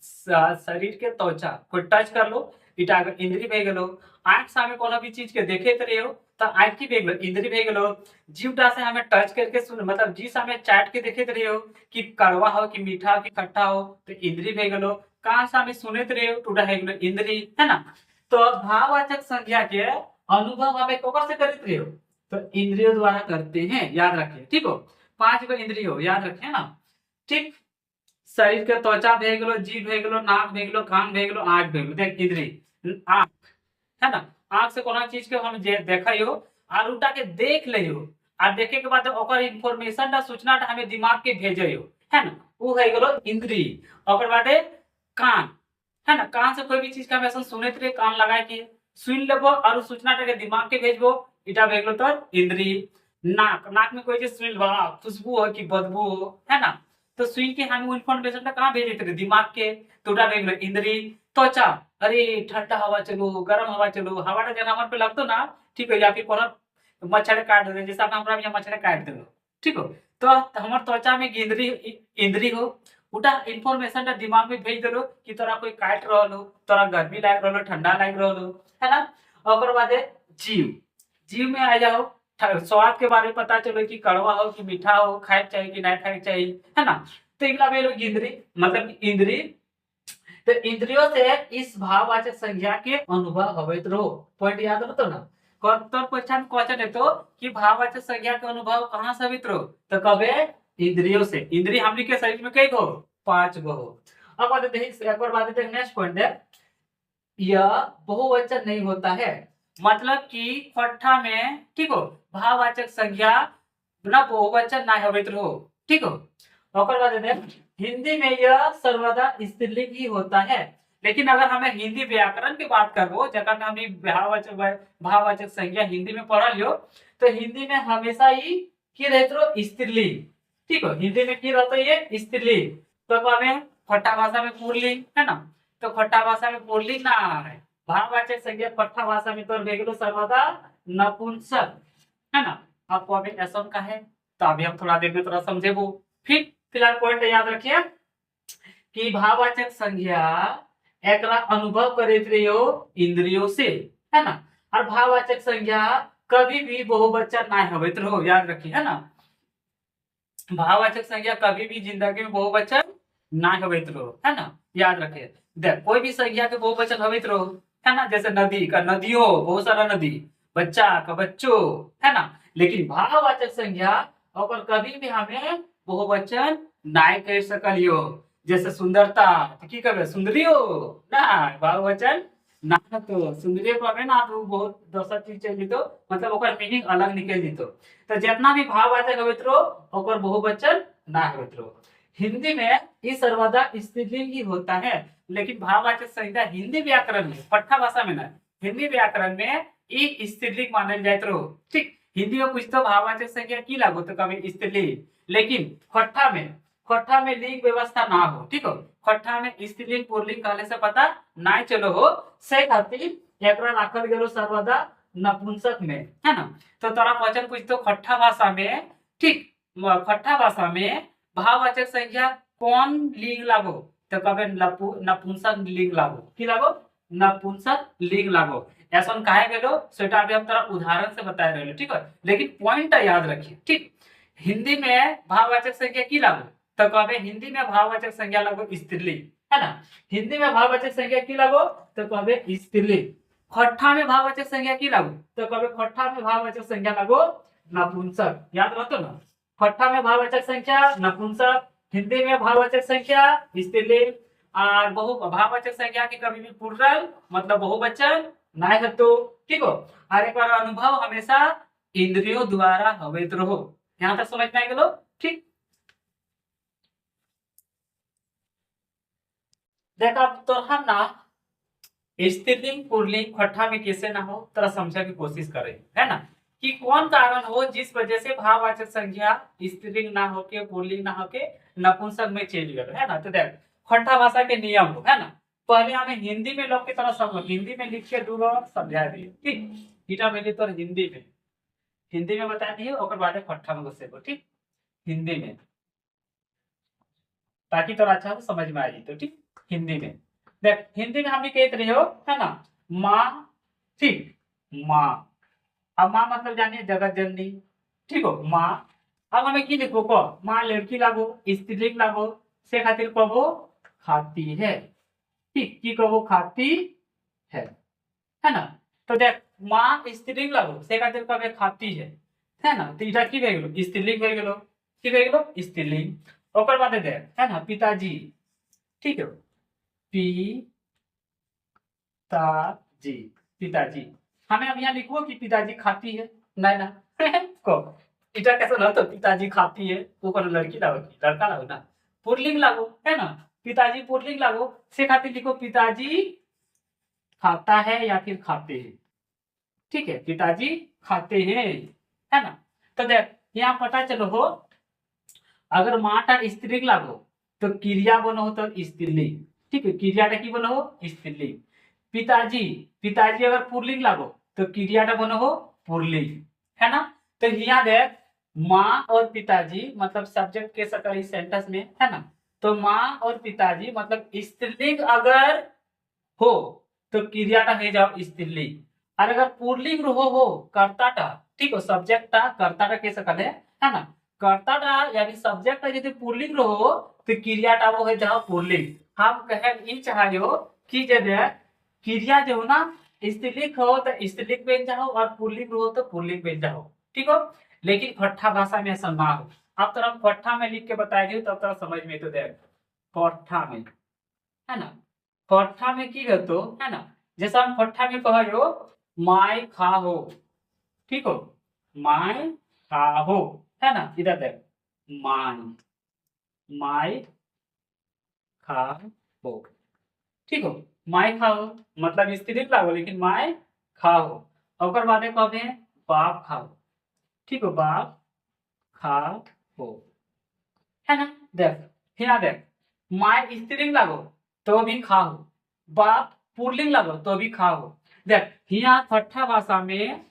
शरीर के त्वचा को टच कर लो, इटा इंद्रिय भे गेलो। आँख से हमें कोनो भी चीज के देखे रहे हो तो आँख की भे गेलो, इंद्रिय भे गेलो। जीवटा से हमें टच करके सुन मतलब जी से हमें चाट के देखे रहे हो कि कड़वा हो कि मीठा हो कि खट्टा हो तो इंद्रिय भे गेलो। कान से हमें सुनते रहे हो टूटा है गेलो इंद्रिय, है ना। तो भाववाचक संज्ञा के अनुभव हमें कोकर से करते रहे हो, तो इंद्रियों द्वारा करते हैं, याद रखें, ठीक हो। 5 गो इंद्रिय हो, याद रखें ना, ठीक। शरीर के त्वचा भे गेलो, जीभ भे गेलो, नाक भे गेलो, कान भे गेलो, आँख भे गेलो। देख इंद्रिय आँख, है ना। आँख से कोनो चीज के हम देखै हो और उटा के देख ले हो और देखे के बाद ओकर इंफॉर्मेशन दा सूचना दा हमें दिमाग के भेजे हो, है ना। वो है गेलो इंद्रिय। ओकर बाद कान, है ना। कान से कोई भी चीज का हम ऐसा सुनत रहे, कान लगा के सुन लेबो और सूचना टा के दिमाग के भेजबो, इटा भे गेलो तो इंद्रिय। नाक, नाक में कोई चीज सुन बा, खुशबू हो कि बदबू हो, है ना। तो सुन के हम इंफॉर्मेशन टा कहां भेजे थे, दिमाग के, तो उटा भे गेलो इंद्रिय। त्वचा, अरे ठंडा हवा चलो, गर्म हवा चलो, हवा जन हमारे पे लगतो ना, ठीक है, या फिर कोनो मच्छर काट दे, जैसा हमरा भी मच्छर काट देलो, ठीक हो। तो हमार त्वचा में इंद्रिय इंद्रिय हो, उटा इंफॉर्मेशन टा दिमाग में भेज देलो कि तोरा कोई काट रहलो, तोरा गर्मी लाग रहलो, ठंडा लाग रहलो, है ना। ओकर बाद जीव, जीव में आ जाओ, स्वाद के बारे में पता चलो कि कड़वा हो कि मीठा हो, खाए चाहिए कि नहीं खाए चाहिए, है ना। तो इगला भेलो इंद्रिय मतलब इंद्रिय। तो इंद्रियों से इस भाववाचक संज्ञा के अनुभव होइत रहो, पॉइंट याद रहो ना। तो क्वेश्चन क्वेश्चन है तो कि भाववाचक संज्ञा के अनुभव कहां से होइत रहो, तो कबे इंद्रियों से। इंद्रिय हमनी के शरीर में कई गो, 5 गो हो। अब बात देख, एक बार बात देख, नेक्स्ट पॉइंट है, यह बहुवचन नहीं होता है, मतलब कि खट्ठा में, ठीक हो, भाववाचक संज्ञा ना बहुवचन ना होइत रहो, ठीक हो। ओकर बाद देख, हिंदी में यह सर्वदा स्त्रीलिंग ही होता है, लेकिन अगर हमें हिंदी व्याकरण की बात करबो, जगह में हमने भाववाचक संज्ञा हिंदी में पढ़ लियो, तो हिंदी में हमेशा ही की रहत रहो स्त्रीलिंग, ठीक हो। हिंदी में की रहता ये स्त्रीलिंग। तो हमें खट्टा भाषा में पुल्लिंग, है ना। तो खट्टा भाषा में पुल्लिंग ना है, भाववाचक संज्ञा खट्टा भाषा में तो भेगलो सर्वदा नपुंसक, है ना। आपको अभी ऐसा का है, तो अभी हम थोड़ा देर में थोड़ा समझेबो। फिर फिलहाल पॉइंट याद रखिए कि भाववाचक संज्ञा एकरा अनुभव करैत रहियो इंद्रियों से, है ना। और भाववाचक संज्ञा कभी भी बहुवचन ना होइत रहो, याद रखिए, है ना। भाववाचक संज्ञा कभी भी जिंदगी में बहुवचन ना होइत रहो, है ना, याद रखिए। देख कोई भी संज्ञा के बहुवचन होइत रहो, है ना, जैसे नदी का नदियों, बहुत सारा नदी, बच्चा का बच्चों, है ना। लेकिन भाववाचक संज्ञा और कभी भी हमें बहुवचन नाय कह सकलियो, जैसे सुंदरता की कबे सुंदरियो ना, बहुवचन ना, तो सुंदरियो कबे ना, तो बहुत दोसर चीज चल तो मतलब ओकर मीनिंग अलग निकल जितो। तो जितना भी भाववाचक होइत रहो ओकर बहुवचन ना होइत रहो। हिंदी में ई सर्वदा स्त्रीलिंग ही होता है, लेकिन भाववाचक संज्ञा हिंदी व्याकरण में, पट्टा भाषा में ना, हिंदी व्याकरण में ई स्त्रीलिंग मानल जाइत रहो, ठीक। हिंदी में कुछ तो भाववाचक संज्ञा की लागो तो कभी स्त्रीलिंग, लेकिन खट्ठा में लिंग व्यवस्था ना हो, ठीक हो। खट्ठा में स्त्रीलिंग पुल्लिंग कहले से पता ना चलो हो, से खातिर एकरा राखल गेलो सर्वदा नपुंसक में, है ना। तो तोरा क्वेश्चन पूछ तो खट्ठा भाषा में, ठीक, खट्ठा भाषा में भाववाचक संज्ञा कौन लिंग लागो, तो कबे नपुंसक लिंग लागो, की लागो, नपुंसक लिंग लागो। ऐसा काहे गेलो सेटा अभी हम तोरा उदाहरण से बता रहे, ठीक है। लेकिन पॉइंट याद रखिए, ठीक। हिंदी में भाववाचक संज्ञा की लागो, तो कबे हिंदी में भाववाचक संज्ञा लागो स्त्रीलिंग, है ना। हिंदी में भाववाचक संज्ञा की लागो तो कहबे स्त्रीलिंग। खट्ठा में भाववाचक संज्ञा की लागो तो कहबे खट्ठा में भाववाचक संज्ञा लागो नपुंसक। याद रहतो ना, खट्ठा में भाववाचक संख्या नपुंसक, हिंदी में भाववाचक संख्या स्त्रीलिंग। और बहु भाववाचक संख्या की कभी भी प्लुरल मतलब बहुवचन नहीं हतो। ठीक हो। और एक बार अनुभव हमेशा इंद्रियों द्वारा हवेत रहो। यहाँ तक समझ में आ गेलो। ठीक, देख अब तो हम ना स्त्रीलिंग पुल्लिंग खट्ठा में कैसे ना हो तरह समझने की कोशिश करें, है ना, कि कौन कारण हो जिस वजह से भाववाचक संख्या स्त्रीलिंग ना होके पुल्लिंग ना होके नपुंसक में चेंज कर, है ना। तो देख खट्ठा भाषा के नियम हो, है ना। पहले हमें हिंदी में लोग की तरह समझ, हिंदी में लिख के दूंगा समझा दिए। ठीक, इटा मिली तो हिंदी में बता दिए और बाद खट्ठा में घुसे को। ठीक, हिंदी में ताकि तो अच्छा से समझ में आ जाए। तो ठीक, हिंदी में देख, हिंदी में हम कहते रहे हो, है ना, माँ। ठीक, माँ। अब माँ मतलब जानिए जगत जननी। ठीक हो, माँ। अब हमें की लिखो को माँ लड़की लागो स्त्रीलिंग लागो से खातिर कबो खाती है। ठीक, की कबो खाती है ना। तो देख माँ स्त्रीलिंग लागो से खातिर कबे खाती है ना। तो इटा की भे गेलो स्त्रीलिंग भे गेलो, की भे गेलो स्त्रीलिंग। ओकर बाद देख, है ना, पिताजी। ठीक है, पिताजी, पिताजी। हमें अब यहाँ लिखो कि पिताजी खाती है, नहीं ना को इटा कैसे ना, तो पिताजी खाती है वो कोनो लड़की लागो की लड़का लागो ना, पुल्लिंग लागो, है ना। पिताजी पुल्लिंग लागो से खातिर लिखो पिताजी खाता है या फिर खाते हैं। ठीक है, पिताजी खाते हैं, है ना। तो देख यहाँ पता चलो हो, अगर माटा स्त्रीलिंग लागो तो क्रिया बनो हो तो स्त्रीलिंग। ठीक है, क्रियाटा की बनो हो स्त्रीलिंग। पिताजी, पिताजी अगर पुल्लिंग लागो तो क्रियाटा बनो हो पुल्लिंग, है ना। तो यहाँ देख माँ और पिताजी मतलब सब्जेक्ट के सकल इस सेंटेंस में, है ना। तो माँ और पिताजी मतलब स्त्रीलिंग अगर हो तो क्रियाटा हो जाओ स्त्रीलिंग। और अगर पुल्लिंग हो कर्ताटा, ठीक हो, सब्जेक्टटा कर्ताटा के सकल है ना। कर्ताटा यानी सब्जेक्ट यदि पुल्लिंग रहो तो क्रियाटा वो है जाओ पुल्लिंग। हम कहे इन चाहिए कि जब क्रिया जो हो ना स्त्रीलिंग हो तो स्त्रीलिंग बन जाओ और पुल्लिंग हो तो पुल्लिंग बन जाओ। ठीक हो, लेकिन खट्ठा भाषा में ऐसा ना हो। अब तो हम खट्ठा में लिख के बताएंगे तब तो समझ में। तो देख खट्ठा में, है ना, खट्ठा में की तो, है ना, जैसा हम खट्ठा में कहो माय खाहो। ठीक हो, माय खाहो, है ना। इधर देख माय, माय खाहो। ठीक हो, माय खाओ मतलब स्त्रीलिंग लागो लेकिन माय खाओ। और बातें कहते हैं बाप खाओ। ठीक हो, बाप खाओ, है ना। देख यहाँ देख माय स्त्रीलिंग लागो तो भी खाओ, बाप पुल्लिंग लागो तो भी खाओ। देख यहाँ खट्ठा भाषा में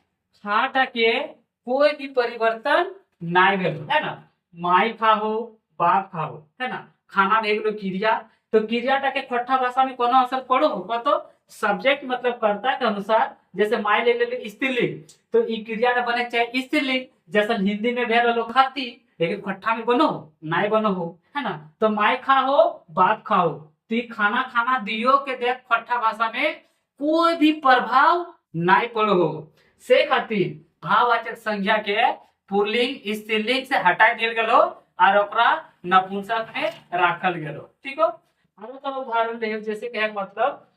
खाटा के कोई भी परिवर्तन नहीं भेलो, है ना। माई खाओ बाप खाओ, है ना। खाना भेगलो क्रिया, तो क्रियाटा के खट्ठा भाषा में कोनो असर पड़ो हो तो सब्जेक्ट मतलब कर्ता के अनुसार, जैसे माई ले ले स्त्रीलिंग तो ई क्रियाटा बने चाहे स्त्रीलिंग, जैसे हिंदी में भेल लो खाती लेकिन खट्ठा में बनो नहीं बनो हो, है ना। तो माई खाओ बाप खाओ तो ई खाना खाना दियो के देख खट्ठा भाषा में कोई भी प्रभाव नहीं पड़ो हो। से खातिर भाववाचक संज्ञा के पुल्लिंग स्त्रीलिंग से हटा दिया गेलो और ओकरा नपुंसक में राखल गेलो। ठीक हो, आरो सब उदाहरण ले जैसे कहे मतलब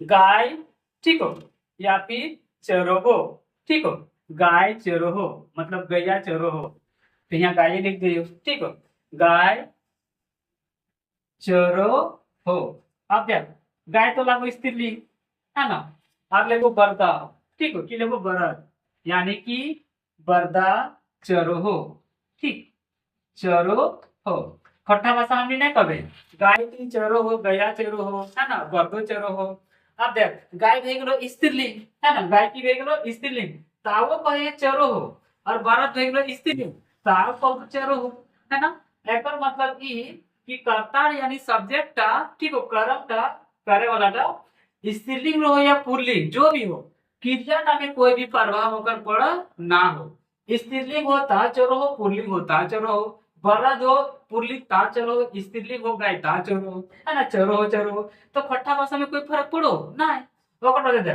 गाय। ठीक हो, या फिर चरोहो। ठीक हो, गाय चरोहो मतलब गैया चरोहो, तो यहाँ गाय लिख दियो। ठीक हो, गाय चरो हो। अब देख गाय तो लागो स्त्रीलिंग, है ना। अब लेगो बरदा। ठीक हो, कि लेगो बरद यानी कि बरदा चरो हो। ठीक, चरो हो। खट्ठा भाषा में नहीं कहे गाय की चरो हो, गया चरो हो, है ना, बरदो चरो हो। अब देख गाय भे गेलो स्त्रीलिंग, है ना, गाय की भे गेलो स्त्रीलिंग तावो कहे चरो हो, और बरद भे गेलो स्त्रीलिंग तावो कहे चरो हो, है ना। एकर मतलब ई कि कर्ता यानी सब्जेक्ट टा, ठीक हो, कर्म टा करे वाला टा स्त्रीलिंग हो या पुल्लिंग जो भी हो, क्रिया में कोई भी प्रभाव होकर पड़ा ना हो। स्त्रीलिंग होता चरो हो, पुल्लिंग होता चरो हो, बलद हो पुरलिंग ता चलो, स्त्रीलिंग हो गाय ता चरो, है ना, चरो चरो। तो खट्टा भाषा में कोई फर्क पड़ो ना है। वो कट देते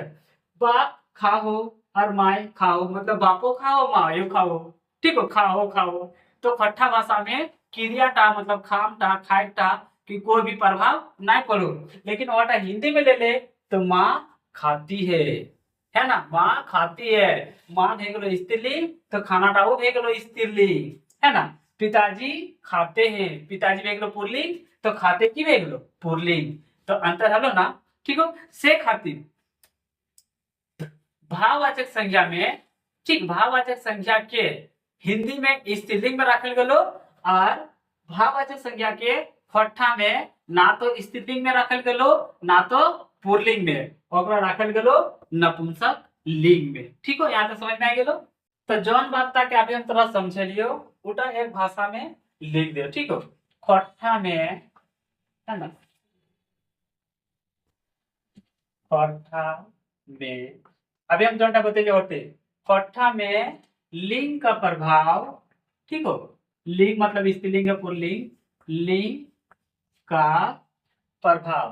बाप खाओ और माय खाओ, मतलब बापो खाओ मायो खाओ, ठीक हो, खाओ खाओ। तो खट्टा भाषा में क्रिया टा मतलब खाम टा खाए टा की कोई भी प्रभाव नहीं पड़ो। लेकिन वटा हिंदी में ले ले तो माँ खाती है ना, माँ खाती है। माँ भे गेलो स्त्रीलिंग तो खाना टा वो भे गेलो स्त्रीलिंग, है ना। पिताजी खाते हैं, पिताजी भे गेलो पुरलिंग तो खाते की भे गेलो पुरलिंग। तो अंतर हलो ना, ठीक हो। से खातिर भाववाचक संज्ञा में, ठीक, भाववाचक संज्ञा के हिंदी में स्त्रीलिंग में रखल गेलो और भाववाचक संज्ञा के फट्ठा में ना तो स्त्रीलिंग में रखल गेलो ना तो पुरलिंग में, ओकरा रखल गेलो नपुंसक लिंग में। ठीक हो, यहाँ तक समझ में आ गेलो। तो जौन बात था कि अभी हम थोड़ा समझ लियो, उटा एक भाषा में लिख दियो, ठीक हो। खट्ठा में, है ना, खट्ठा में अभी हम जोटा बताइए होते खट्ठा में लिंग का प्रभाव, ठीक हो। लिंग मतलब स्त्रीलिंग है पुल्लिंग, लिंग का प्रभाव,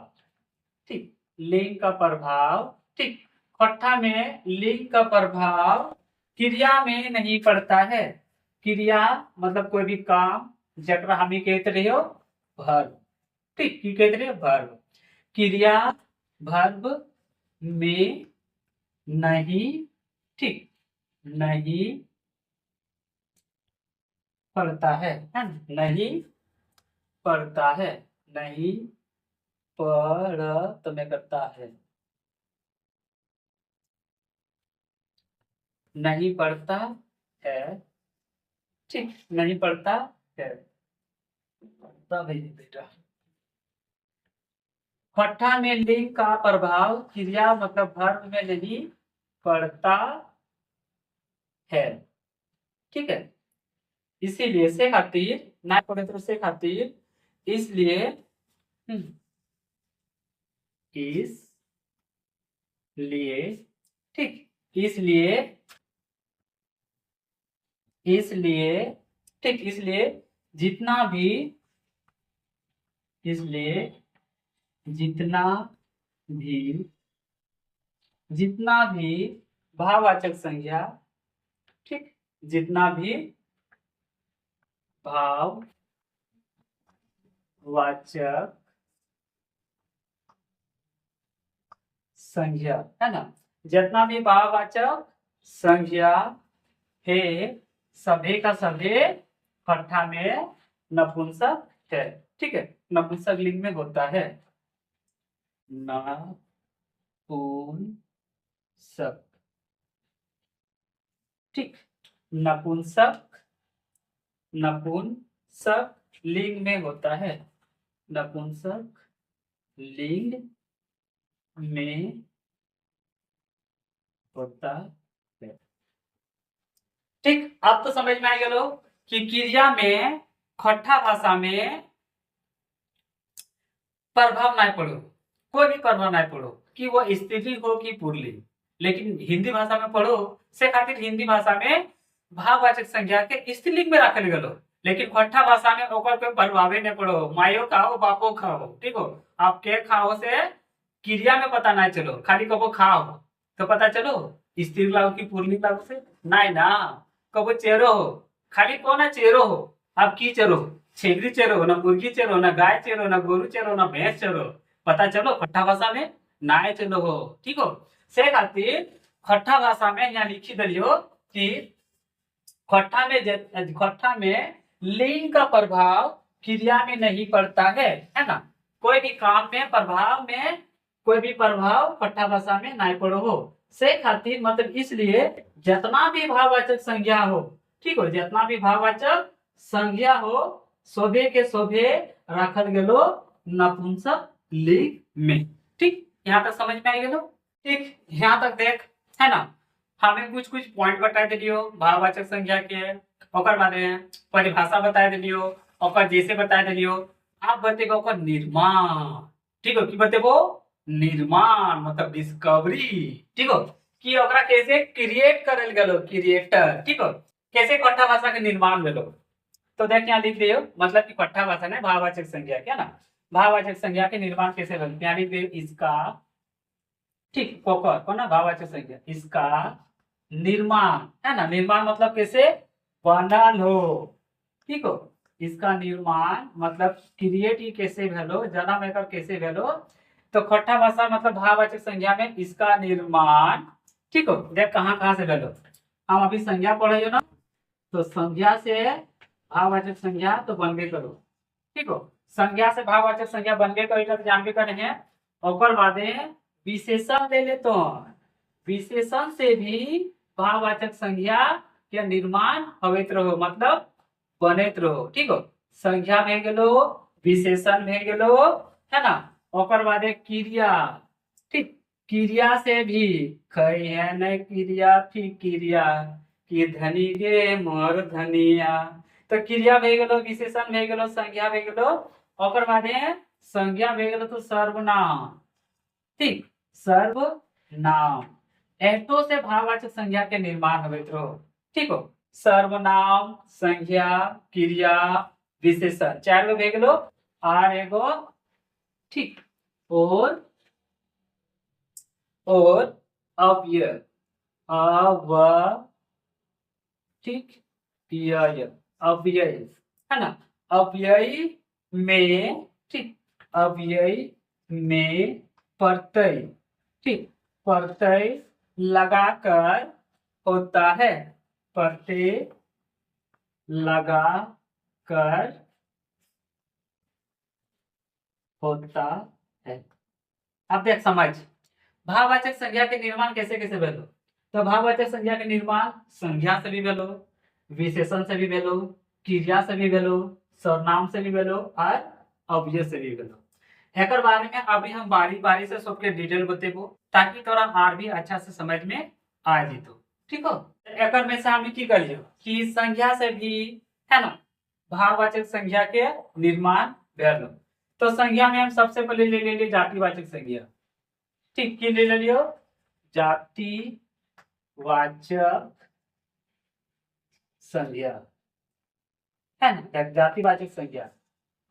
ठीक, लिंग का प्रभाव, ठीक। खट्ठा में लिंग का प्रभाव क्रिया में नहीं पड़ता है। क्रिया मतलब कोई भी काम जकरा हम कहते रहियो वर्ब, ठीक, की कहते रहियो वर्ब। क्रिया वर्ब में नहीं, ठीक, नहीं पड़ता है ना? नहीं पड़ता है, नहीं पड़त में करता है, नहीं पड़ता है, ठीक, नहीं पड़ता है। पड़ता भी नहीं बेटा। खट्ठा में लिंग का प्रभाव क्रिया मतलब वर्ब में नहीं पड़ता है, ठीक है। इसीलिए से खातिर ना पड़े तो से खातिर इसलिए इसलिए, ठीक, इसलिए, इसलिए, ठीक, इसलिए जितना भी, इसलिए जितना भी, जितना भी भाववाचक संज्ञा, ठीक, जितना भी भाववाचक संज्ञा, है ना, जितना भी भाववाचक संज्ञा है सभी का सभी खट्ठा में नपुंसक है, ठीक है। नपुंसक लिंग में होता है नपुंसक, ठीक, नपुंसक, नपुंसक लिंग में होता है, नपुंसक लिंग में होता है, ठीक। अब तो समझ में आ गया लो कि क्रिया में खट्ठा भाषा में प्रभाव नहीं पड़ो, कोई भी प्रभाव नहीं पड़ो कि वो स्त्रीलिंग हो कि पुल्लिंग। लेकिन हिंदी भाषा में पढ़ो से खातिर हिंदी भाषा में भाववाचक संज्ञा के स्त्रीलिंग में रखल गेलो। लेकिन खट्ठा भाषा में ओकर कोई प्रभाव नहीं पड़ो, मायो खाओ बापो खाओ, ठीक हो। आप के खाओ से क्रिया में पता नहीं चलो, खाली कबो खाओ तो पता चलो स्त्री लागो कि पुल्लिंग लागो से नहीं ना। कबो चेरो हो, खाली कौन चेरो हो, आप की चेरो, छेगरी चेरो ना, मुर्गी चेरो ना, गाय चेरो ना, गोरू चेरो ना, भैंस चेरो, पता चलो खट्ठा भाषा में नाय चलो हो, ठीक हो। से खातिर खट्ठा भाषा में यहाँ लिखी दलियो कि खट्ठा में लिंग का प्रभाव क्रिया में नहीं पड़ता है ना। कोई भी काम में प्रभाव में कोई भी प्रभाव खट्ठा भाषा में नहीं पड़ो हो। से खातिर मतलब इसलिए जितना भी भाववाचक संज्ञा हो, ठीक हो, जितना भी भाववाचक संज्ञा हो शोभे के शोभे रखल गेलो नपुंसक लिंग में, ठीक। यहाँ तक समझ में आ गेलो, ठीक। यहाँ तक देख, है ना, हमें कुछ कुछ पॉइंट बता दियो भाववाचक संज्ञा के, ओकर बाद परिभाषा बता दियो, ओकर जैसे बता दियो। आप बतेबो ओकर निर्माण, ठीक हो, कि बतेबो निर्माण मतलब डिस्कवरी, ठीक हो, कि ओकरा कैसे क्रिएट करल गेलो, क्रिएटर, ठीक हो, कैसे खट्ठा भाषा के निर्माण भेलो। तो देख यहाँ लिख दियो, मतलब इकट्ठा वचन है भाववाचक संज्ञा, क्या ना, भाववाचक संज्ञा के निर्माण कैसे बनते हैं, यहाँ लिख दियो इसका, ठीक, कोकर को ना भाववाचक संज्ञा, इसका निर्माण, है ना, निर्माण मतलब कैसे बनल हो, ठीक हो, इसका निर्माण मतलब क्रिएट ही कैसे भेलो, जन्म एकर कैसे भेलो, तो खट्टा भाषा मतलब भाववाचक संज्ञा में इसका निर्माण, ठीक हो, देख कहाँ कहाँ से भेलो, हम अभी संज्ञा पढ़े ना, तो संज्ञा से भाववाचक संज्ञा तो बनबे करो, ठीक हो, संज्ञा से भाववाचक संज्ञा बनबे करी तो जानबे करे हैं, और बादे विशेषण ले ले, तो विशेषण से भी भाववाचक संज्ञा के निर्माण होत रहो, मतलब बनेत रहो, ठीक हो, संज्ञा भे गेलो, विशेषण भे गेलो, है ना, और बादे क्रिया, ठीक, क्रिया से भी खई है न क्रिया, फिर क्रिया कि धनी गे मोर धनिया, तो क्रिया भे गेलो, विशेषण भे गेलो, संज्ञा भे गेलो, और बादे संज्ञा भे गेलो तो सर्वनाम, ठीक, सर्वनाम, एतो से भाववाचक संज्ञा के निर्माण होत रहो, ठीक हो, सर्वनाम, संज्ञा, क्रिया, विशेषण, चार गो भे गेलो, और एगो, ठीक, और अव्यय, ठीक, अव्यय, है ना, अव्यय में, ठीक, अव्यय में प्रत्यय, ठीक, प्रत्यय लगाकर होता है, प्रत्यय लगाकर होता है। अब देख समझ, भाववाचक संज्ञा के निर्माण कैसे कैसे भेलो, तो भाववाचक संज्ञा के निर्माण संज्ञा से भी भेलो, विशेषण से भी भेलो, क्रिया से भी भेलो, सर्वनाम से भी भेलो, और अव्यय से भी भेलो। एकर बारे में अभी हम बारी बारी से सबके डिटेल बतेबो, ताकि तोरा और भी अच्छा से समझ में आ जितो, ठीक हो, एकर में से हम की करियो कि संज्ञा से भी, है ना, भाववाचक संज्ञा के निर्माण भेलो, तो संज्ञा में हम सबसे पहले ले ले जातिवाचक संज्ञा, ठीक, की ले लियो जातिवाचक संज्ञा, है ना, जातिवाचक संज्ञा।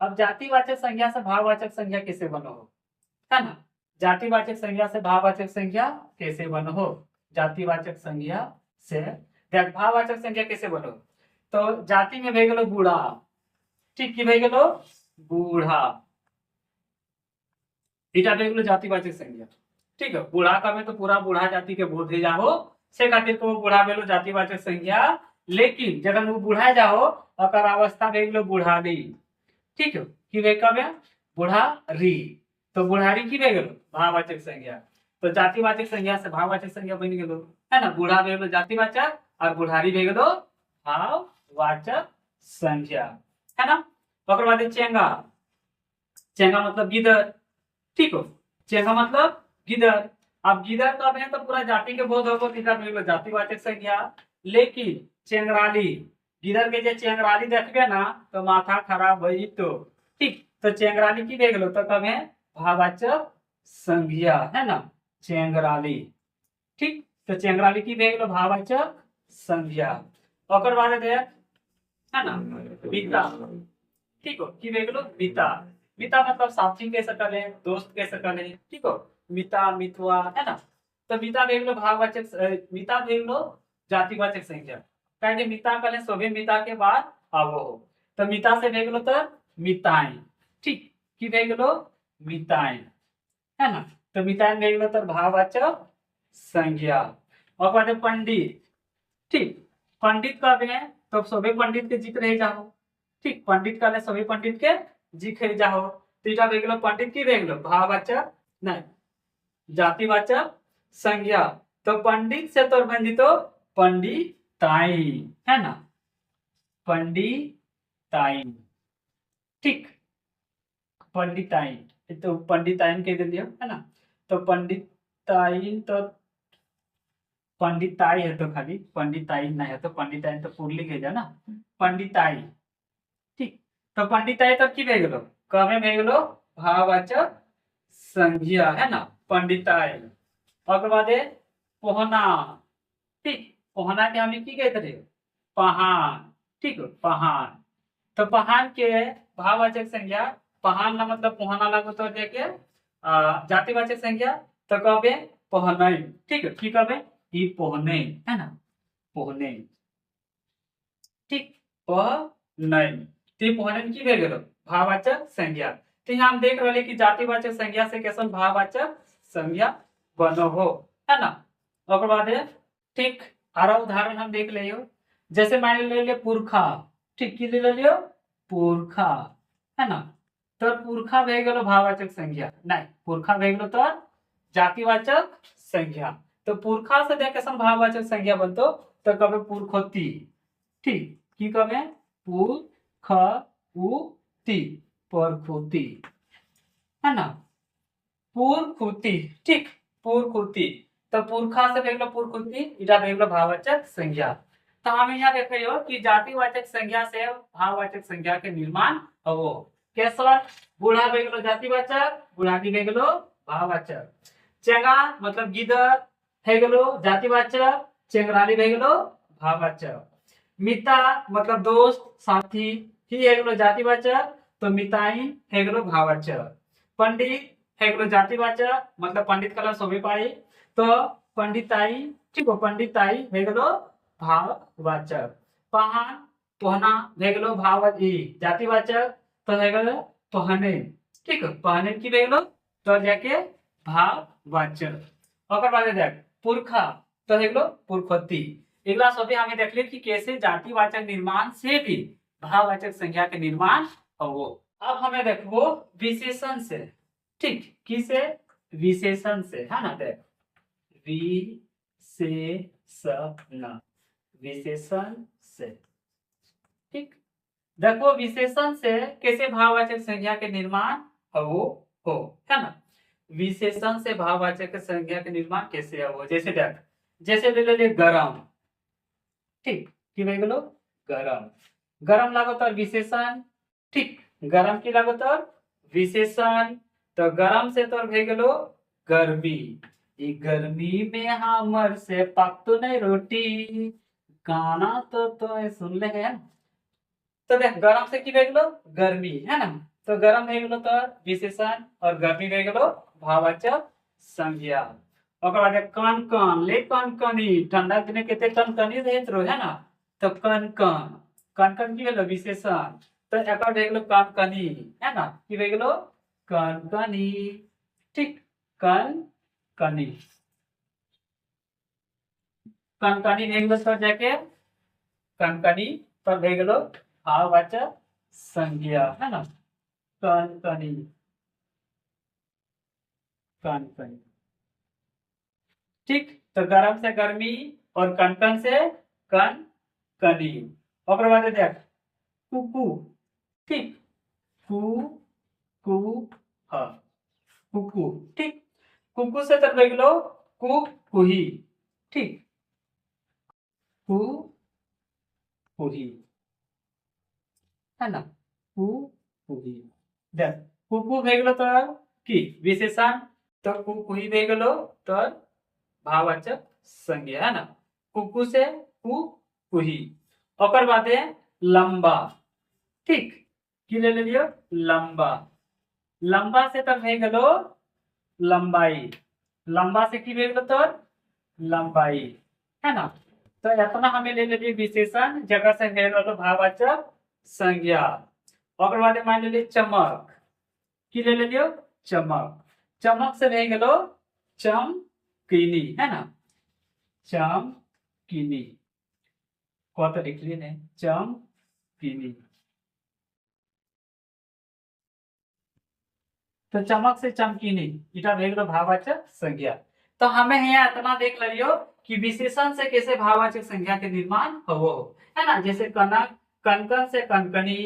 अब जातिवाचक संज्ञा से भाववाचक संज्ञा कैसे बनो हो, है ना, जातिवाचक संज्ञा से भाववाचक संज्ञा कैसे बनो हो, जातिवाचक संज्ञा से भाववाचक संज्ञा कैसे बनो, तो जाति में भे गेलो बूढ़ा, ठीक, की भे गेलो बूढ़ा, इटा भे गेलो जातिवाचक संज्ञा, ठीक है, बूढ़ा कमे तो पूरा बूढ़ा जाति के बोध जाओ, से खातिर को बूढ़ा भेलो जातिवाचक संज्ञा, लेकिन जब वो बूढ़ा जाओ अकर अवस्था भे गेलो बुढ़ारी, ठीक है, कि भे कबे बुढ़ारी, तो बुढ़ारी की भे गेलो भाववाचक संज्ञा, तो जातिवाचक संज्ञा से भाववाचक संज्ञा बन गेलो, है ना, बूढ़ा भे गेलो जातिवाचक और बुढ़ारी भे गेलो भाववाचक संज्ञा, है ना, ओकर बाद चेंगा, चेंगा मतलब गिदर, ठीक हो, चेंगा मतलब गिदर, अब गिदर कब है तो पूरा जाति के बोध होगा, जातिवाचक संज्ञा, लेकिन चेंगराली, गिदर के जे चेंगराली देखबे ना तो माथा खराब होई, तो ठीक, तो चेंगराली की देख लो तो कब है भाववाचक संज्ञा, है ना, चेंगराली, ठीक, तो चेंगराली की देख लो भाववाचक संज्ञा, ओकर बाद दे, है ना, बीता, ठीक हो, की देख लो बीता, मिता मतलब साथी कह सकल है, दोस्त कह सकल है, ठीक हो, मिता, मितवा, है ना, तो मिता देख लो भाववाचक, मिता देख लो जातिवाचक संज्ञा, कहे मिता कल सभी मिता के बाद आवो हो, तो मिता से देख लो तो मिताएं, ठीक, की देख लो मिताएं, है ना, तो मिताएं देख लो तो भाववाचक संज्ञा, और बाद पंडित, ठीक, पंडित कब है तो सभी पंडित के जिक्र है जाओ, ठीक, पंडित का सभी पंडित के जिक्र जाओ, तीटा देख लो पंडित की देख लो भाववाचक नहीं जातिवाचक संज्ञा, तो पंडित से तो बन तो पंडिताई, है ना, पंडिताई, ठीक, पंडिताई, तो पंडिताइन कह दिया, है ना, तो पंडिताइन तो पंडिताई है, तो खाली पंडिताई नहीं है, तो पंडिताइन तो पूर्ली कह जा ना, पंडिताई, ठीक, तो पंडिताई तो की भे गेलो कमे भे गेलो भाववाचक संज्ञा, है ना, पंडिताई, और बादे पोहना, ठीक, पोहना के हम की कहते रहे पहाड़, ठीक, पहाड़, तो पहान के भाववाचक संज्ञा पहान ना मतलब पोहना लागो तो देखे जातिवाचक संज्ञा तो कबे पहनै ठीक है की कबे ई पहनै है ना पहनै ठीक पहनै ती पहनै की भे गेलो भाववाचक संज्ञा तो यहाँ हम देख रहे कि जातिवाचक संज्ञा से कैसन भाववाचक संज्ञा बनो हो है ना ओकर बाद है ठीक आरा उदाहरण हम देख लियो जैसे मान ले पुरखा ठीक की ले लियो पुरखा है ना तो पुरखा भे गेलो भाववाचक संज्ञा नहीं पुरखा भे गेलो तो जातिवाचक संज्ञा तो पुरखा से देख कैसन भाववाचक संज्ञा बनतो तो कबे पुरखोती ठीक की कबे पुरखउती पुरखुती है ना पुरखुती ठीक पुरखुती तो पुरखा से भेगलो पुरखुती इटा भेगलो भाववाचक संज्ञा तो हम यहाँ देख रहे हो कि जातिवाचक संज्ञा से भाववाचक संज्ञा के निर्माण हो कैसा बूढ़ा भेगलो जातिवाचक बुढ़ानी भेगलो भाववाचक चेंगा मतलब गिदर भेगलो जातिवाचक चेंगराली भेगलो भाववाचक मिता मतलब दोस्त साथी ही हेगलो जातिवाचक तो मिताई हेगलो भाववाचक पंडित हेगलो जातिवाचक मतलब पंडित कला सोबे पाई तो पंडिताई ठीक हो पंडिताई हेगलो भाववाचक पहान पहना हेगलो भाववाची जातिवाचक तो हेगलो पहने ठीक है पहने की हेगलो तो जाके भाववाचक ओकर बाद देख पुरखा तो हेगलो पुरखोती अगला सभी हमें देख ले कि कैसे जातिवाचक निर्माण से भी भाववाचक संज्ञा के निर्माण हो अब हमें देखो विशेषण से ठीक किसे विशेषण से है ना देख विशेषण विशेषण से ठीक देखो विशेषण से कैसे भाववाचक संज्ञा के निर्माण हो है ना विशेषण से भाववाचक संज्ञा के निर्माण कैसे हो जैसे देख जैसे ले ले गरम ठीक की भाई बोलो गरम गरम लागो तो विशेषण ठीक गरम की लागो तो विशेषण तो गरम से तो भे गेलो गर्मी ई गर्मी में हमर से पकतो नहीं रोटी गाना तो सुन ले है तो देख गरम से की भे गेलो गर्मी है ना तो गरम भे गेलो तो विशेषण और गर्मी भे गेलो भाववाचक संज्ञा ओकर बाद कन कन ले कन कनी ठंडा दिने केते कन कनी रहत रो है ना तो कन कन की भेलो विशेषण तो एकर भे गेलो कन कनी है ना की भे गेलो कन कनी ठीक कन कनी भे गेलो तो जाके कन कनी तो भे गेलो भाववाचक संज्ञा है ना कन कनी ठीक तो गरम से गर्मी और कनकन से कन कनी ओकर बाद देख कुकू ठीक कु कु ह कुकू ठीक कुकू से तब गेलो कु कुही ठीक कु कुही है ना कु कुही देख कुकू भे गेलो तो की विशेषण तो कु कुही भे गेलो तो भाववाचक संज्ञा है ना कुकू से कु कुही ओकर बादे लंबा ठीक की ले लियो लंबा लंबा से तब भे गेलो लंबाई लंबा से की भे गेलो तो लंबाई है ना तो इतना हमें ले लियो विशेषण जगह से भे गेलो भाववाचक संज्ञा ओकर बादे मान ले चमक की ले लियो चमक चमक से भे गेलो चमकीनी है ना चमकीनी कौन तो लिख लिए ने चमकीनी तो चमक से चमकीनी इटा भे गेलो भाववाचक संज्ञा तो हमें यहाँ इतना देख लियो कि विशेषण से कैसे भाववाचक संज्ञा के निर्माण हो है ना जैसे कनक कनकन से कनकनी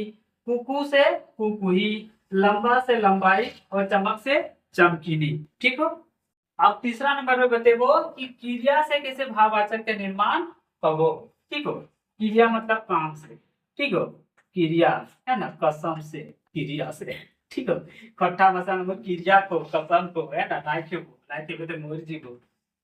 कुकू से कुकुही लंबा से लंबाई और चमक से चमकीनी ठीक हो अब तीसरा नंबर में बतेबो कि क्रिया से कैसे भाववाचक के निर्माण हो ठीक हो क्रिया मतलब काम से ठीक हो क्रिया है ना कसम से क्रिया से ठीक हो खट्टा भाषा में क्रिया को कसम को है ना नाइके तो मुर्जी को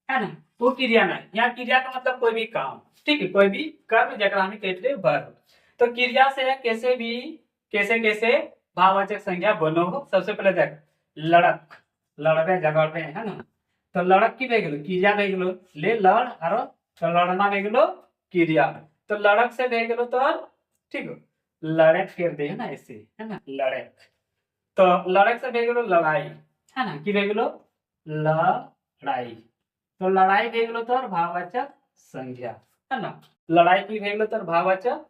है ना वो क्रिया नहीं यहाँ क्रिया का मतलब कोई भी काम ठीक है कोई भी कर्म जरा हम कहते हैं वर्ब तो क्रिया से कैसे कैसे भाववाचक संज्ञा बनो हो। सबसे पहले देख लड़क लड़बे झगड़बे है ना, तो लड़क की भे गेलो क्रिया भे गेलो ले लड़ और तो लड़ना भे गेलो क्रिया, तो लड़क से भे गेलो तो ठीक हो लड़क कर दे है ना ऐसे है ना लड़क, तो लड़क से भे गेलो लड़ाई है ना की भे गेलो लड़ाई, तो लड़ाई भे गेलो तो भाववाचक संज्ञा है ना, लड़ाई की भे गेलो तो भाववाचक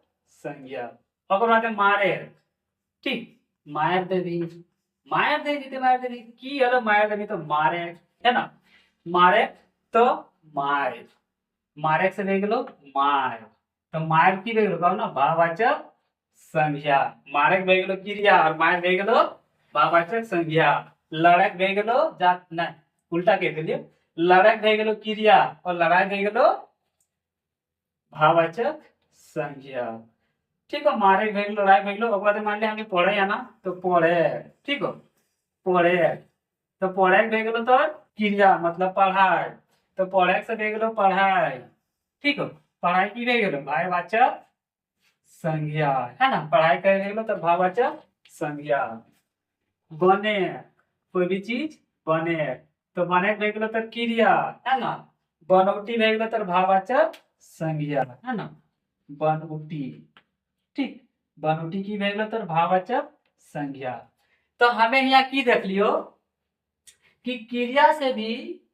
संज्ञा। ओकर बाद मारे ठीक मार दे दी मार दे दी की हलो मार देनी तो मारे है ना, मारे तो मार मारे से भे गेलो मार, तो मार की भे गेलो कहू ना भाववाचक संज्ञा, मारक भे गेलो क्रिया और मार भे गेलो भाववाचक संज्ञा, लड़क भे गेलो जात ना उल्टा कह दिलिए, लड़क भे गेलो क्रिया और लड़ाई भे गेलो भाववाचक संज्ञा। ठीक हो मारे भे गेलो लड़ाई भे गेलो ओकर बाद मान ले हम पढ़े है ना तो पढ़े ठीक हो पढ़े, तो पढ़े भे गेलो तो क्रिया मतलब पढ़ाई, तो पढ़े से भे गेलो पढ़ाई ठीक हो, पढ़ाई की भे गेलो भाववाचक संज्ञा है ना, पढ़ाई करे गेलो तो भाववाचक संज्ञा। बने कोई भी चीज बने, तो बने भे गेलो तो क्रिया है ना, बनौटी भे गेलो तो भाववाचक संज्ञा है ना, बनौटी ठीक बनौटी की भे गेलो तो भाववाचक संज्ञा। तो हमें यहाँ की देख लियो कि क्रिया से भी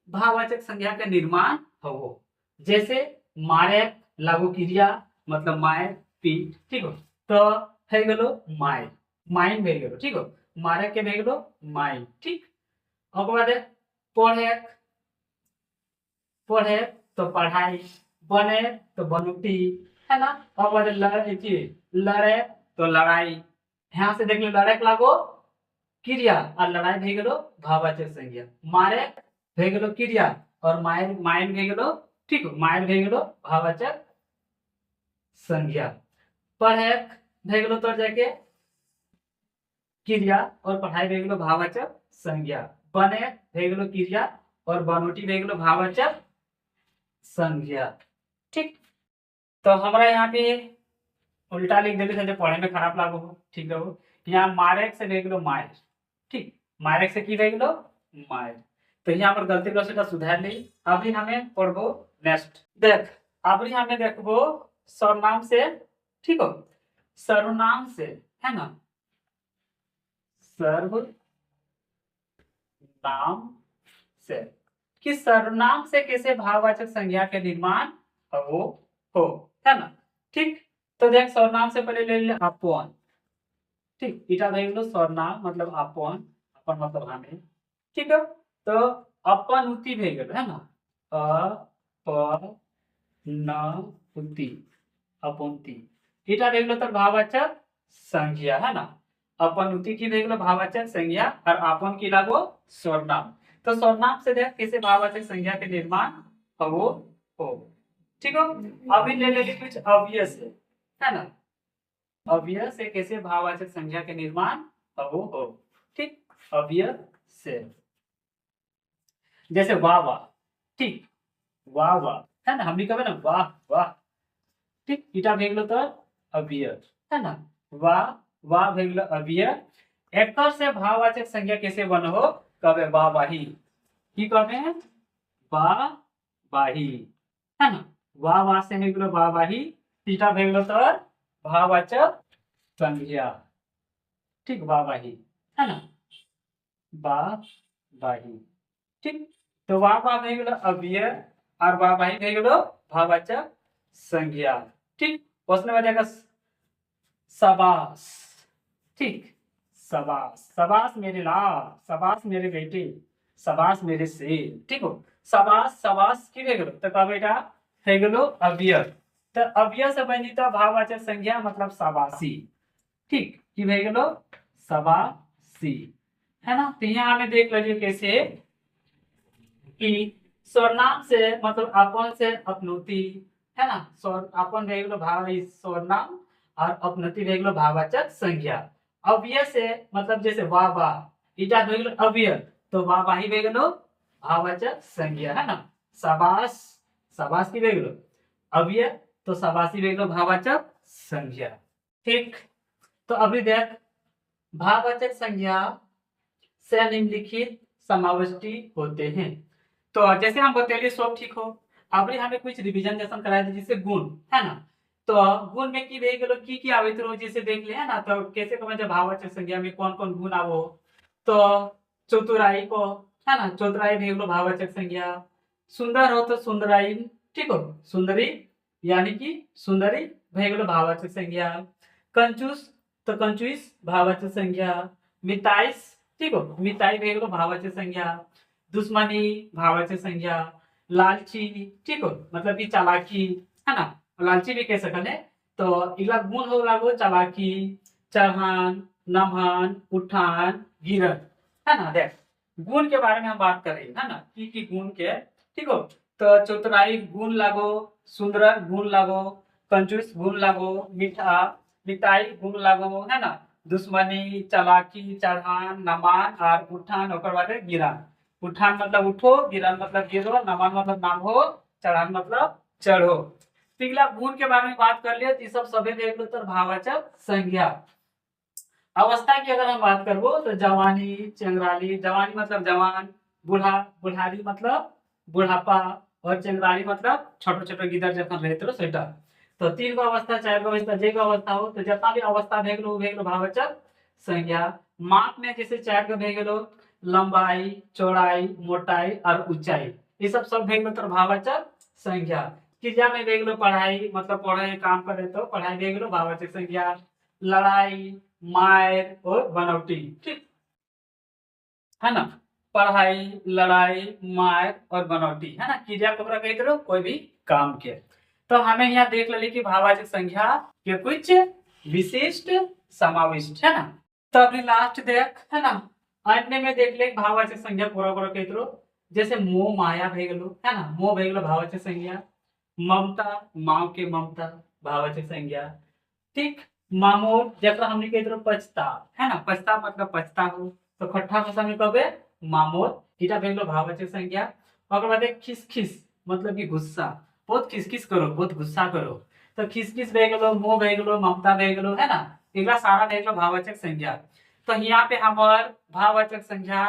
भाववाचक संज्ञा का निर्माण हो, जैसे मारे लागू क्रिया मतलब माय पीठ ठीक हो, तो है गेलो माय माइन भे गेलो ठीक हो, मारे के भे गेलो माइन ठीक, ओकर बाद पढ़े पढ़े तो पढ़ाई, बने तो बनौटी है ना, ओकर बाद लड़े तो लड़ाई, यहाँ से देख लो लड़े लागो क्रिया और लड़ाई भे गेलो भाववाचक संज्ञा, मारे भे गेलो क्रिया और माइन भे गेलो ठीक हो माइन भे गेलो भाववाचक संज्ञा, पढ़े भे गेलो तो जाके क्रिया और पढ़ाई भे गेलो भाववाचक संज्ञा, बने भे गेलो क्रिया और बनौटी भे गेलो भाववाचक संज्ञा ठीक। तो हमरा यहाँ पे उल्टा लिख देते थे पढ़े में खराब लागो हो ठीक रहो, यहाँ मारे से भे गेलो मार ठीक मारे से की भे गेलो मार, तो यहाँ पर गलती कर सेटा सुधार ली। अभी हमें पढ़बो नेक्स्ट देख अभी हमें देखबो सर्वनाम से ठीक हो, सर्वनाम से है ना सर्वनाम से कि सर्वनाम से कैसे भाववाचक संज्ञा के निर्माण हो है ना ठीक। तो देख सर्वनाम से पहले ले ले अपन ठीक इटा भे गेलो सर्वनाम मतलब अपन अपन मतलब हमें ठीक है, तो अपन उति भे गेलो है ना अ न उति अपुंति इटा भे गेलो तो भाववाचक संज्ञा है ना, अपन उति की भे गेलो भाववाचक संज्ञा और अपन की लागो सर्वनाम, तो सर्वनाम से देख कैसे भाववाचक संज्ञा के निर्माण हो ठीक हो। अभी ले ले कुछ अव्यय से है ना, अव्यय से कैसे भाववाचक संज्ञा के निर्माण हो ठीक, अव्यय से जैसे वाह वाह ठीक वाह वाह है ना, हम भी कहे ना वाह वाह ठीक इटा भे गेलो तो अव्यय है ना, वाह वाह भे गेलो अव्यय, एकर से भाववाचक संज्ञा कैसे बनो हो कबे वाह वाही की कबे वाह वाही है ना, वाह वाह से भे गेलो वाह वाही, इटा भे गेलो तो भाववाचक संज्ञा ठीक वाह वाही है ना वाह वाही ठीक, तो वाह वाह भे गेलो अव्यय और वाह वाही भे गेलो भाववाचक संज्ञा ठीक। उसने बताएगा शाबाश ठीक शाबाश शाबाश मेरे लाल शाबाश मेरे बेटे शाबाश मेरे शेर ठीक हो, शाबाश शाबाश की भे गेलो तो का बेटा भे गेलो अव्यय, तो अव्यय से बनी तो भाववाचक संज्ञा मतलब शाबाशी ठीक की भे गेलो शाबाशी है ना। तो यहाँ हमें देख लीजिए कैसे कि सर्वनाम से मतलब अपन से अपनौती है ना, अपन भे गेलो भाव सर्वनाम और अपनौती भे गेलो भाववाचक संज्ञा, अव्यय से मतलब जैसे वाह वाह इटा भे गेलो अव्यय तो वाह वाही भे गेलो भाववाचक संज्ञा है ना, शाबाश शाबाश की भे गेलो अव्यय तो शाबाशी भे गेलो भाववाचक संज्ञा। ठीक। तो अभी देख, भाववाचक संज्ञा से निम्नलिखित समाविष्टि होते हैं। तो जैसे हम बतेली सब ठीक हो, अभी हमें कुछ रिवीजन जैसा कराया था जिससे गुण है ना। तो गुण में की भेगलो की आवित रहो जिसे देख ले है ना। तो कैसे कमें जब भाववाचक संज्ञा में कौन कौन गुण आवो। तो चतुराई को है ना, चतुराई भेगलो भाववाचक संज्ञा। सुंदर हो तो सुंदराई, ठीक हो, सुंदरी यानी कि सुंदरी भेगलो भाववाचक संज्ञा। कंजूस तो कंजूस भाववाचक संज्ञा। मिताइस, ठीक हो, मिताई भेगलो भाववाचक संज्ञा। दुश्मनी भाववाचक संज्ञा। लालची, ठीक हो, मतलब कि चालाकी है ना, लालची भी कह सकते हैं। तो इला गुण हो लागो चालाकी, चढ़ान, नमहान, उठान, गिरन, है ना। देख, गुण के बारे में हम बात करें है ना, की गुण के, ठीक हो। तो चतुराई गुण लागो, सुंदर गुण लागो, कंजूस गुण लागो, मीठा मिताई गुण लागो है ना। दुश्मनी, चालाकी, चढ़ान, नमान और उठान ओकर बाद गिरान। उठान मतलब उठो, गिरान मतलब गिरो, नमान मतलब नामो, चढ़ान मतलब चढ़ो। पिछला गुण के बारे में बात कर लिया, तो सब सभी देख लो तो भाववाचक संज्ञा। अवस्था की अगर हम बात करबो तो जवानी, चंगराली, जवानी मतलब जवान, बूढ़ा, बुढ़ारी मतलब बुढ़ापा, और चंगराली मतलब छोटे छोटे गिदर जखन रहते रहो सेटा। तो तीन गो अवस्था, चार गो अवस्था, जे गो अवस्था हो, तो जितना भी अवस्था भेगलो भाववाचक संज्ञा। माप में जैसे चार गो भेगलो, लंबाई, चौड़ाई, मोटाई और ऊंचाई, ये सब भेगलो तो भाववाचक संज्ञा। क्रिया में भेगलो पढ़ाई, मतलब पढ़े काम करे तो पढ़ाई भेगलो भाववाचक संज्ञा। लड़ाई, मार और बनौटी, ठीक है ना। पढ़ाई, लड़ाई, मार और बनौटी, है ना, क्रिया को कहते रहो कोई भी काम के। तो हमें यहाँ देख ले कि भाववाचक संज्ञा के कुछ विशिष्ट समाविष्ट है ना। तो अभी लास्ट देख है ना, अन्य में देख ले भाववाचक संज्ञा पूरा पूरा कहते रहो। जैसे मोह माया भेगलो है ना, मोह भेगलो भाववाचक संज्ञा। ममता, माँ के ममता भाववाचक संज्ञा, ठीक। मामूल जकरा हमने कह दो पछताव है ना, पछताव मतलब पछता हो, तो खट्टा भाषा में कहबे मामूल, इटा भेगलो भाववाचक संज्ञा। ओकर बाद खिसखिस मतलब कि गुस्सा, बहुत खिसखिस करो, बहुत गुस्सा करो, तो खिसखिस भेगलो, मोह भेगलो, ममता भेगलो है ना, इगला सारा भेगलो भाववाचक संज्ञा। तो यहाँ पे हमार भाववाचक संज्ञा,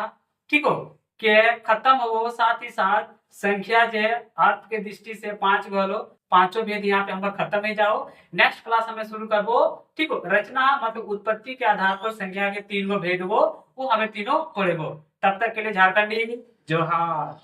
ठीक हो, के खत्म हो, साथ ही साथ संख्या जे अर्थ के दृष्टि से पांच गलो, पांचों भेद यहाँ पे हम खत्म हो जाओ। नेक्स्ट क्लास हमें शुरू करबो, ठीक हो, रचना मतलब उत्पत्ति के आधार पर संख्या के तीन गो भेद वो हमें तीनों पढ़ेबो। तब तक के लिए झारखंडी जोहार।